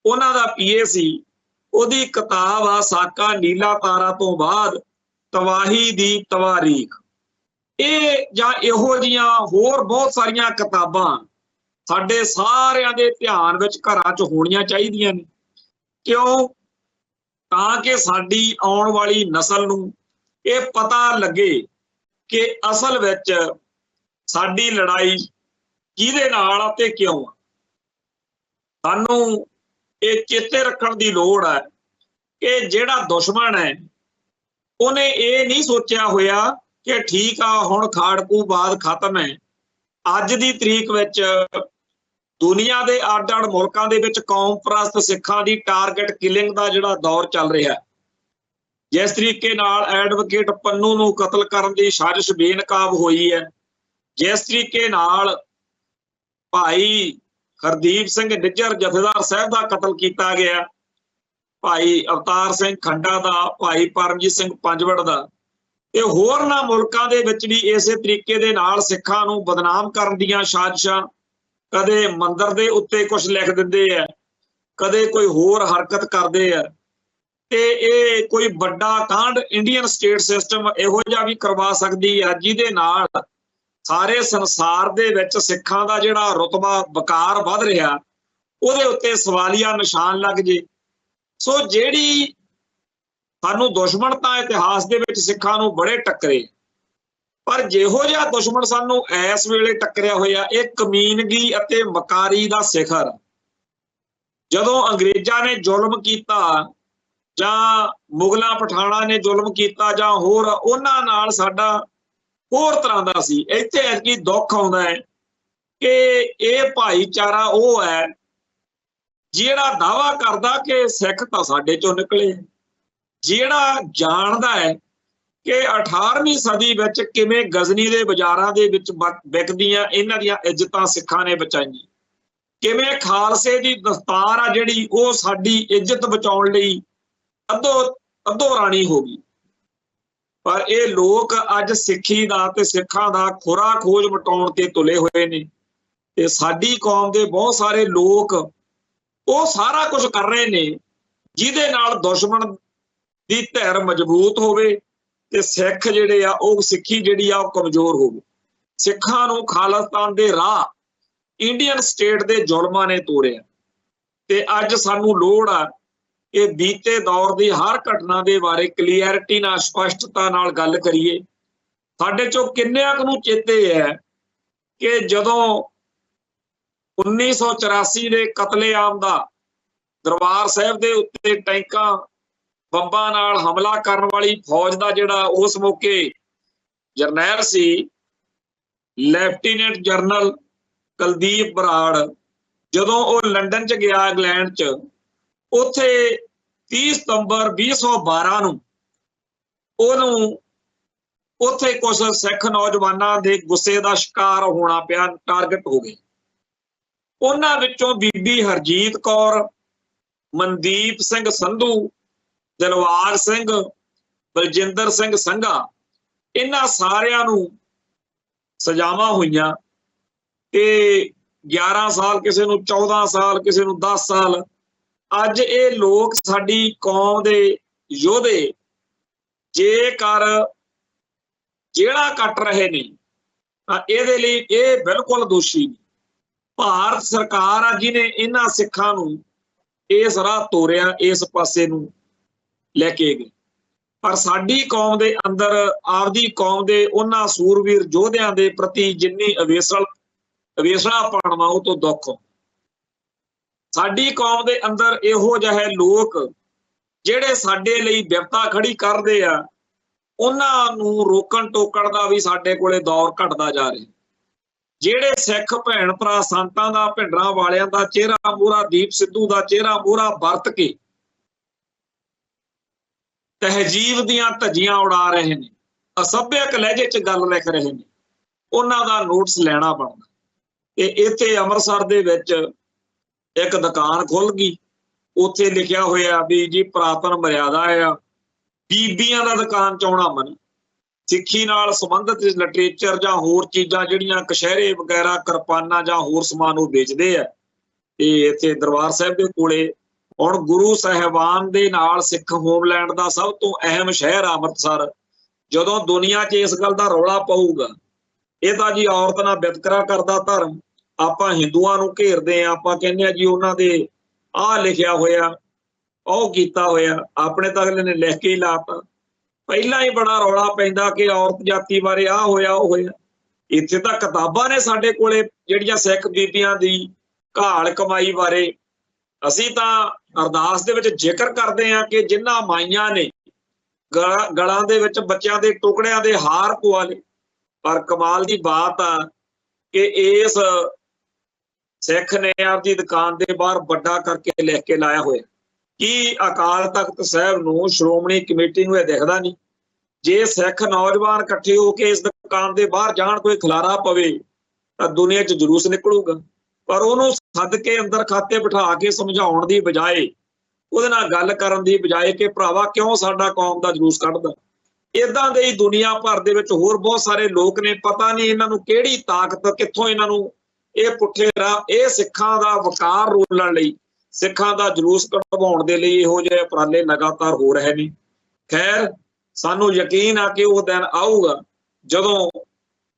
ਉਹਨਾਂ ਦਾ PA ਸੀ। ਉਹਦੀ ਕਿਤਾਬ ਆ ਸਾਕਾ ਨੀਲਾ ਤਾਰਾ ਤੋਂ ਬਾਅਦ ਤਬਾਹੀ ਦੀ ਤਵਾਰੀਖ। ਇਹ ਜਾਂ ਇਹੋ ਜਿਹੀਆਂ ਹੋਰ ਬਹੁਤ ਸਾਰੀਆਂ ਕਿਤਾਬਾਂ ਸਾਡੇ ਸਾਰਿਆਂ ਦੇ ਧਿਆਨ ਵਿੱਚ ਘਰਾਂ 'ਚ ਹੋਣੀਆਂ ਚਾਹੀਦੀਆਂ ਨੇ। ਕਿਉਂ? ਤਾਂ ਕਿ ਸਾਡੀ ਆਉਣ ਵਾਲੀ ਨਸਲ ਨੂੰ ਇਹ ਪਤਾ ਲੱਗੇ ਕਿ ਅਸਲ ਵਿੱਚ ਸਾਡੀ ਲੜਾਈ ਕਿਹਦੇ ਨਾਲ ਆ ਤੇ ਕਿਉਂ ਆ। ਸਾਨੂੰ ਇਹ ਚੇਤੇ ਰੱਖਣ ਦੀ ਲੋੜ ਹੈ ਕਿ ਜਿਹੜਾ ਦੁਸ਼ਮਣ ਹੈ ਉਹਨੇ ਇਹ ਨਹੀਂ ਸੋਚਿਆ ਹੋਇਆ ਕਿ ਠੀਕ ਆ ਹੁਣ ਖਾੜਕੂਬਾਦ ਖਤਮ ਹੈ। ਅੱਜ ਦੀ ਤਰੀਕ ਵਿੱਚ ਦੁਨੀਆ ਦੇ ਅੱਡ-ਅੱਡ ਮੁਲਕਾਂ ਦੇ ਵਿੱਚ ਕੌਮ ਪ੍ਰਸਤ ਸਿੱਖਾਂ ਦੀ ਟਾਰਗੇਟ ਕਿਲਿੰਗ ਦਾ ਜਿਹੜਾ ਦੌਰ ਚੱਲ ਰਿਹਾ, ਜਿਸ ਤਰੀਕੇ ਨਾਲ ਐਡਵੋਕੇਟ ਪੰਨੂ ਨੂੰ ਕਤਲ ਕਰਨ ਦੀ ਸਾਜ਼ਿਸ਼ ਬੇਨਕਾਬ ਹੋਈ ਹੈ, ਜਿਸ ਤਰੀਕੇ ਨਾਲ ਭਾਈ ਹਰਦੀਪ ਸਿੰਘ ਨਿੱਜਰ ਜਥੇਦਾਰ ਸਾਹਿਬ ਦਾ ਕਤਲ ਕੀਤਾ ਗਿਆ, ਭਾਈ ਅਵਤਾਰ ਸਿੰਘ ਖੰਡਾ ਦਾ, ਭਾਈ ਪਰਮਜੀਤ ਸਿੰਘ ਪੰਜਵੜ ਦਾ, ਤੇ ਹੋਰਨਾਂ ਮੁਲਕਾਂ ਦੇ ਵਿੱਚ ਵੀ ਇਸੇ ਤਰੀਕੇ ਦੇ ਨਾਲ ਸਿੱਖਾਂ ਨੂੰ ਬਦਨਾਮ ਕਰਨ ਦੀਆਂ ਸਾਜ਼ਿਸ਼ਾਂ, ਕਦੇ ਮੰਦਿਰ ਦੇ ਉੱਤੇ ਕੁਝ ਲਿਖ ਦਿੰਦੇ ਆ, ਕਦੇ ਕੋਈ ਹੋਰ ਹਰਕਤ ਕਰਦੇ ਆ, ਤੇ ਇਹ ਕੋਈ ਵੱਡਾ ਕਾਂਡ ਇੰਡੀਅਨ ਸਟੇਟ ਸਿਸਟਮ ਇਹੋ ਜਿਹਾ ਵੀ ਕਰਵਾ ਸਕਦੀ ਆ ਜਿਹਦੇ ਨਾਲ ਸਾਰੇ ਸੰਸਾਰ ਦੇ ਵਿੱਚ ਸਿੱਖਾਂ ਦਾ ਜਿਹੜਾ ਰੁਤਬਾ ਵਕਾਰ ਵੱਧ ਰਿਹਾ ਉਹਦੇ ਉੱਤੇ ਸਵਾਲੀਆ ਨਿਸ਼ਾਨ ਲੱਗ ਜੇ। ਸੋ ਜਿਹੜੀ ਸਾਨੂੰ ਦੁਸ਼ਮਣ ਤਾਂ ਇਤਿਹਾਸ ਦੇ ਵਿੱਚ ਸਿੱਖਾਂ ਨੂੰ ਬੜੇ ਟੱਕਰੇ, ਪਰ ਜਿਹੋ ਜਿਹਾ ਦੁਸ਼ਮਣ ਸਾਨੂੰ ਇਸ ਵੇਲੇ ਟੱਕਰਿਆ ਹੋਇਆ ਇਹ ਕਮੀਨਗੀ ਅਤੇ ਮਕਾਰੀ ਦਾ ਸਿਖਰ। ਜਦੋਂ ਅੰਗਰੇਜ਼ਾਂ ਨੇ ਜ਼ੁਲਮ ਕੀਤਾ ਜਾਂ ਮੁਗਲਾਂ ਪਠਾਣਾ ਨੇ ਜ਼ੁਲਮ ਕੀਤਾ ਜਾਂ ਹੋਰ, ਉਹਨਾਂ ਨਾਲ ਸਾਡਾ ਹੋਰ ਤਰ੍ਹਾਂ ਦਾ ਸੀ। ਇੱਥੇ ਐਤਕੀ ਦੁੱਖ ਆਉਂਦਾ ਹੈ ਕਿ ਇਹ ਭਾਈਚਾਰਾ ਉਹ ਹੈ ਜਿਹੜਾ ਦਾਅਵਾ ਕਰਦਾ ਕਿ ਸਿੱਖ ਤਾਂ ਸਾਡੇ ਚੋਂ ਨਿਕਲੇ, ਜਿਹੜਾ ਜਾਣਦਾ ਹੈ ਕਿ 18ਵੀਂ ਸਦੀ ਵਿੱਚ ਕਿਵੇਂ ਗਜ਼ਨੀ ਦੇ ਬਾਜ਼ਾਰਾਂ ਦੇ ਵਿੱਚ ਵਿਕਦੀਆਂ ਇਹਨਾਂ ਦੀਆਂ ਇੱਜ਼ਤਾਂ ਸਿੱਖਾਂ ਨੇ ਬਚਾਈਆਂ, ਕਿਵੇਂ ਖਾਲਸੇ ਦੀ ਦਸਤਾਰ ਆ ਜਿਹੜੀ ਉਹ ਸਾਡੀ ਇੱਜ਼ਤ ਬਚਾਉਣ ਲਈ ਅੱਧੋ ਰਾਣੀ ਹੋ ਗਈ। ਪਰ ਇਹ ਲੋਕ ਅੱਜ ਸਿੱਖੀ ਦਾ ਤੇ ਸਿੱਖਾਂ ਦਾ ਖੁਰਾ ਖੋਜ ਮਟਾਉਣ ਤੇ ਤੁਲੇ ਹੋਏ ਨੇ, ਤੇ ਸਾਡੀ ਕੌਮ ਦੇ ਬਹੁਤ ਸਾਰੇ ਲੋਕ ਉਹ ਸਾਰਾ ਕੁਝ ਕਰ ਰਹੇ ਨੇ ਜਿਹਦੇ ਨਾਲ ਦੁਸ਼ਮਣ ਦੀ ਧਿਰ ਮਜ਼ਬੂਤ ਹੋਵੇ ਤੇ ਸਿੱਖ ਜਿਹੜੇ ਆ ਉਹ ਸਿੱਖੀ ਜਿਹੜੀ ਆ ਉਹ ਕਮਜ਼ੋਰ ਹੋਵੇ। ਸਿੱਖਾਂ ਨੂੰ ਖਾਲਿਸਤਾਨ ਦੇ ਰਾਹ ਇੰਡੀਅਨ ਸਟੇਟ ਦੇ ਜ਼ੁਲਮਾਂ ਨੇ ਤੋੜਿਆ। ਤੇ ਅੱਜ ਸਾਨੂੰ ਲੋੜ ਆ ਕਿ ਬੀਤੇ ਦੌਰ ਦੀ ਹਰ ਘਟਨਾ ਦੇ ਬਾਰੇ ਕਲੀਅਰਿਟੀ ਨਾਲ, ਸਪਸ਼ਟਤਾ ਨਾਲ ਗੱਲ ਕਰੀਏ। ਸਾਡੇ ਚੋਂ ਕਿੰਨਿਆਂ ਕੁ ਨੂੰ ਚੇਤੇ ਹੈ ਕਿ ਜਦੋਂ 1984 ਦੇ ਕਤਲੇਆਮ ਦਾ ਦਰਬਾਰ ਸਾਹਿਬ ਦੇ ਉੱਤੇ ਟੈਂਕਾਂ ਬੰਬਾਂ ਨਾਲ ਹਮਲਾ ਕਰਨ ਵਾਲੀ ਫੌਜ ਦਾ ਜਿਹੜਾ ਉਸ ਮੌਕੇ ਜਰਨੈਲ ਸੀ, ਲੈਫਟੀਨੈਂਟ ਜਨਰਲ ਕੁਲਦੀਪ ਬਰਾੜ, ਜਦੋਂ ਉਹ ਲੰਡਨ 'ਚ ਗਿਆ, ਇੰਗਲੈਂਡ 'ਚ, ਉੱਥੇ 30 ਸਤੰਬਰ 2012 ਨੂੰ ਉਹਨੂੰ ਉੱਥੇ ਕੁਝ ਸਿੱਖ ਨੌਜਵਾਨਾਂ ਦੇ ਗੁੱਸੇ ਦਾ ਸ਼ਿਕਾਰ ਹੋਣਾ ਪਿਆ, ਟਾਰਗੇਟ ਹੋ ਗਏ। ਉਹਨਾਂ ਵਿੱਚੋਂ ਬੀਬੀ ਹਰਜੀਤ ਕੌਰ, ਮਨਦੀਪ ਸਿੰਘ ਸੰਧੂ, ਦਿਲਵਾਗ ਸਿੰਘ, ਬਲਜਿੰਦਰ ਸਿੰਘ ਸੰਘਾ, ਇਹਨਾਂ ਸਾਰਿਆਂ ਨੂੰ ਸਜ਼ਾਵਾਂ ਹੋਈਆਂ ਤੇ 11 ਸਾਲ, ਕਿਸੇ ਨੂੰ 14 ਸਾਲ, ਕਿਸੇ ਨੂੰ 10 ਸਾਲ। ਅੱਜ ਇਹ ਲੋਕ ਸਾਡੀ ਕੌਮ ਦੇ ਯੋਧੇ ਜੇਕਰ ਜਿਹੜਾ ਕੱਟ ਰਹੇ ਨੇ ਤਾਂ ਇਹਦੇ ਲਈ ਇਹ ਬਿਲਕੁਲ ਦੋਸ਼ੀ ਨੇ। ਭਾਰਤ ਸਰਕਾਰ ਆ ਜਿਹਨੇ ਇਹਨਾਂ ਸਿੱਖਾਂ ਨੂੰ ਇਸ ਰਾਹ ਤੋਰਿਆ, ਇਸ ਪਾਸੇ ਨੂੰ ਲੈ ਕੇ ਗਏ। ਪਰ ਸਾਡੀ ਕੌਮ ਦੇ ਅੰਦਰ, ਆਪਦੀ ਕੌਮ ਦੇ ਉਹਨਾਂ ਸੂਰਵੀਰ ਯੋਧਿਆਂ ਦੇ ਪ੍ਰਤੀ ਜਿੰਨੀ ਅਵੇਸਲਾਪਣ ਵਾ, ਉਹ ਤੋਂ ਦੁੱਖ। ਸਾਡੀ ਕੌਮ ਦੇ ਅੰਦਰ ਇਹੋ ਜਿਹੇ ਲੋਕ ਜਿਹੜੇ ਸਾਡੇ ਲਈ ਬਿਪਤਾ ਖੜੀ ਕਰਦੇ ਆ, ਉਹਨਾਂ ਨੂੰ ਰੋਕਣ ਟੋਕਣ ਦਾ ਵੀ ਸਾਡੇ ਕੋਲੇ ਦੌਰ ਘਟਦਾ ਜਾ ਰਿਹਾ। ਜਿਹੜੇ ਸਿੱਖ ਭੈਣ ਭਰਾ ਸੰਤਾਂ ਦਾ, ਭਿੰਡਰਾਂ ਵਾਲਿਆਂ ਦਾ ਚਿਹਰਾ ਮੂਹਰਾ, ਦੀਪ ਸਿੱਧੂ ਦਾ ਚਿਹਰਾ ਮੂਹਰਾ ਵਰਤ ਕੇ ਤਹਿਜੀਬ ਦੀਆਂ ਧੱਜੀਆਂ ਉਡਾ ਰਹੇ ਨੇ, ਅਸੱਭਿਅਕ ਲਹਿਜੇ 'ਚ ਗੱਲ ਲਿਖ ਰਹੇ ਨੇ, ਉਹਨਾਂ ਦਾ ਨੋਟਿਸ ਲੈਣਾ ਬਣਦਾ। ਤੇ ਇੱਥੇ ਅੰਮ੍ਰਿਤਸਰ ਦੇ ਵਿੱਚ ਇੱਕ ਦੁਕਾਨ ਖੁੱਲ ਗਈ, ਉੱਥੇ ਲਿਖਿਆ ਹੋਇਆ ਵੀ ਜੀ ਪੁਰਾਤਨ ਮਰਿਆਦਾ ਆ, ਬੀਬੀਆਂ ਦਾ ਦੁਕਾਨ 'ਚ ਆਉਣਾ ਮਨਾ। ਸਿੱਖੀ ਨਾਲ ਸੰਬੰਧਿਤ ਲਿਟਰੇਚਰ ਜਾਂ ਹੋਰ ਚੀਜ਼ਾਂ ਜਿਹੜੀਆਂ ਕਸ਼ਹਿਰੇ ਵਗੈਰਾ, ਕਿਰਪਾਨਾਂ ਜਾਂ ਹੋਰ ਸਮਾਨ ਉਹ ਵੇਚਦੇ ਆ। ਤੇ ਇੱਥੇ ਦਰਬਾਰ ਸਾਹਿਬ ਦੇ ਕੋਲੇ ਹੁਣ ਗੁਰੂ ਸਾਹਿਬਾਨ ਦੇ ਨਾਲ ਸਿੱਖ ਹੋਮਲੈਂਡ ਦਾ ਸਭ ਤੋਂ ਅਹਿਮ ਸ਼ਹਿਰ ਅੰਮ੍ਰਿਤਸਰ, ਜਦੋਂ ਦੁਨੀਆ 'ਚ ਇਸ ਗੱਲ ਦਾ ਰੌਲਾ ਪਊਗਾ, ਇਹ ਤਾਂ ਜੀ ਔਰਤ ਨਾਲ ਵਿਤਕਰਾ ਕਰਦਾ ਧਰਮ, ਆਪਾਂ ਹਿੰਦੂਆਂ ਨੂੰ ਘੇਰਦੇ ਆ, ਆਪਾਂ ਕਹਿੰਦੇ ਆ ਜੀ ਉਹਨਾਂ ਦੇ ਆਹ ਲਿਖਿਆ ਹੋਇਆ, ਉਹ ਕੀਤਾ ਹੋਇਆ, ਆਪਣੇ ਤਾਂ ਅਗਲੇ ਨੇ ਲਿਖ ਕੇ ਹੀ ਲਾਤਾ। ਪਹਿਲਾਂ ਹੀ ਬੜਾ ਰੌਲਾ ਪੈਂਦਾ ਕਿ ਔਰਤ ਜਾਤੀ ਬਾਰੇ ਆਹ ਹੋਇਆ, ਉਹ ਹੋਇਆ। ਇੱਥੇ ਤਾਂ ਕਿਤਾਬਾਂ ਨੇ ਸਾਡੇ ਕੋਲੇ ਜਿਹੜੀਆਂ ਸਿੱਖ ਬੀਬੀਆਂ ਦੀ ਘਾਲ ਕਮਾਈ ਬਾਰੇ। ਅਸੀਂ ਤਾਂ ਅਰਦਾਸ ਦੇ ਵਿੱਚ ਜ਼ਿਕਰ ਕਰਦੇ ਹਾਂ ਕਿ ਜਿਨ੍ਹਾਂ ਮਾਈਆਂ ਨੇ ਗਲਾਂ ਦੇ ਵਿੱਚ ਬੱਚਿਆਂ ਦੇ ਟੁਕੜਿਆਂ ਦੇ ਹਾਰ ਪਵਾ ਲਏ। ਪਰ ਕਮਾਲ ਦੀ ਬਾਤ ਆ ਕਿ ਇਸ ਸਿੱਖ ਨੇ ਆਪਦੀ ਦੁਕਾਨ ਦੇ ਬਾਹਰ ਵੱਡਾ ਕਰਕੇ ਲਿਖ ਕੇ ਲਾਇਆ ਹੋਇਆ। ਕੀ ਅਕਾਲ ਤਖਤ ਸਾਹਿਬ ਨੂੰ, ਸ਼੍ਰੋਮਣੀ ਕਮੇਟੀ ਨੂੰ ਇਹ ਦਿਖਦਾ ਨਹੀਂ? ਜੇ ਸਿੱਖ ਨੌਜਵਾਨ ਇਕੱਠੇ ਹੋ ਕੇ ਇਸ ਦੁਕਾਨ ਦੇ ਬਾਹਰ ਜਾਣ, ਕੋਈ ਖਿਲਾਰਾ ਪਵੇ ਤਾਂ ਦੁਨੀਆ 'ਚ ਜਲੂਸ ਨਿਕਲੂਗਾ। ਪਰ ਉਹਨੂੰ ਸੱਦ ਕੇ ਅੰਦਰ ਖਾਤੇ ਬਿਠਾ ਕੇ ਸਮਝਾਉਣ ਦੀ ਬਜਾਏ, ਉਹਦੇ ਨਾਲ ਗੱਲ ਕਰਨ ਦੀ ਬਜਾਏ ਕਿ ਭਰਾਵਾ ਕਿਉਂ ਸਾਡਾ ਕੌਮ ਦਾ ਜਲੂਸ ਕੱਢਦਾ, ਏਦਾਂ ਦੇ ਹੀ ਦੁਨੀਆ ਭਰ ਦੇ ਵਿੱਚ ਹੋਰ ਬਹੁਤ ਸਾਰੇ ਲੋਕ ਨੇ। ਪਤਾ ਨਹੀਂ ਇਹਨਾਂ ਨੂੰ ਕਿਹੜੀ ਤਾਕਤ, ਕਿੱਥੋਂ ਇਹਨਾਂ ਨੂੰ ਇਹ ਪੁੱਠੇ ਰਾਹ, ਇਹ ਸਿੱਖਾਂ ਦਾ ਵਕਾਰ ਰੋਲਣ ਲਈ, ਸਿੱਖਾਂ ਦਾ ਜਲੂਸ ਕਢਵਾਉਣ ਦੇ ਲਈ ਇਹੋ ਜਿਹੇ ਉਪਰਾਲੇ ਲਗਾਤਾਰ ਹੋ ਰਹੇ ਨੇ। ਖੈਰ, ਸਾਨੂੰ ਯਕੀਨ ਆ ਕਿ ਉਹ ਦਿਨ ਆਊਗਾ ਜਦੋਂ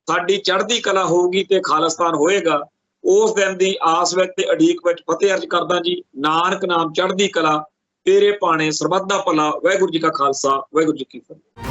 ਸਾਡੀ ਚੜ੍ਹਦੀ ਕਲਾ ਹੋਊਗੀ ਤੇ ਖਾਲਿਸਤਾਨ ਹੋਏਗਾ। ਉਸ ਦਿਨ ਦੀ ਆਸ ਵਿੱਚ ਤੇ ਉਡੀਕ ਵਿੱਚ ਫਤਿਹ ਅਰਜ਼ ਕਰਦਾ ਜੀ। ਨਾਨਕ ਨਾਮ ਚੜ੍ਹਦੀ ਕਲਾ, ਤੇਰੇ ਭਾਣੇ ਸਰਬੱਤ ਦਾ ਭਲਾ। ਵਾਹਿਗੁਰੂ ਜੀ ਕਾ ਖਾਲਸਾ, ਵਾਹਿਗੁਰੂ ਜੀ ਕੀ ਫਤਿਹ।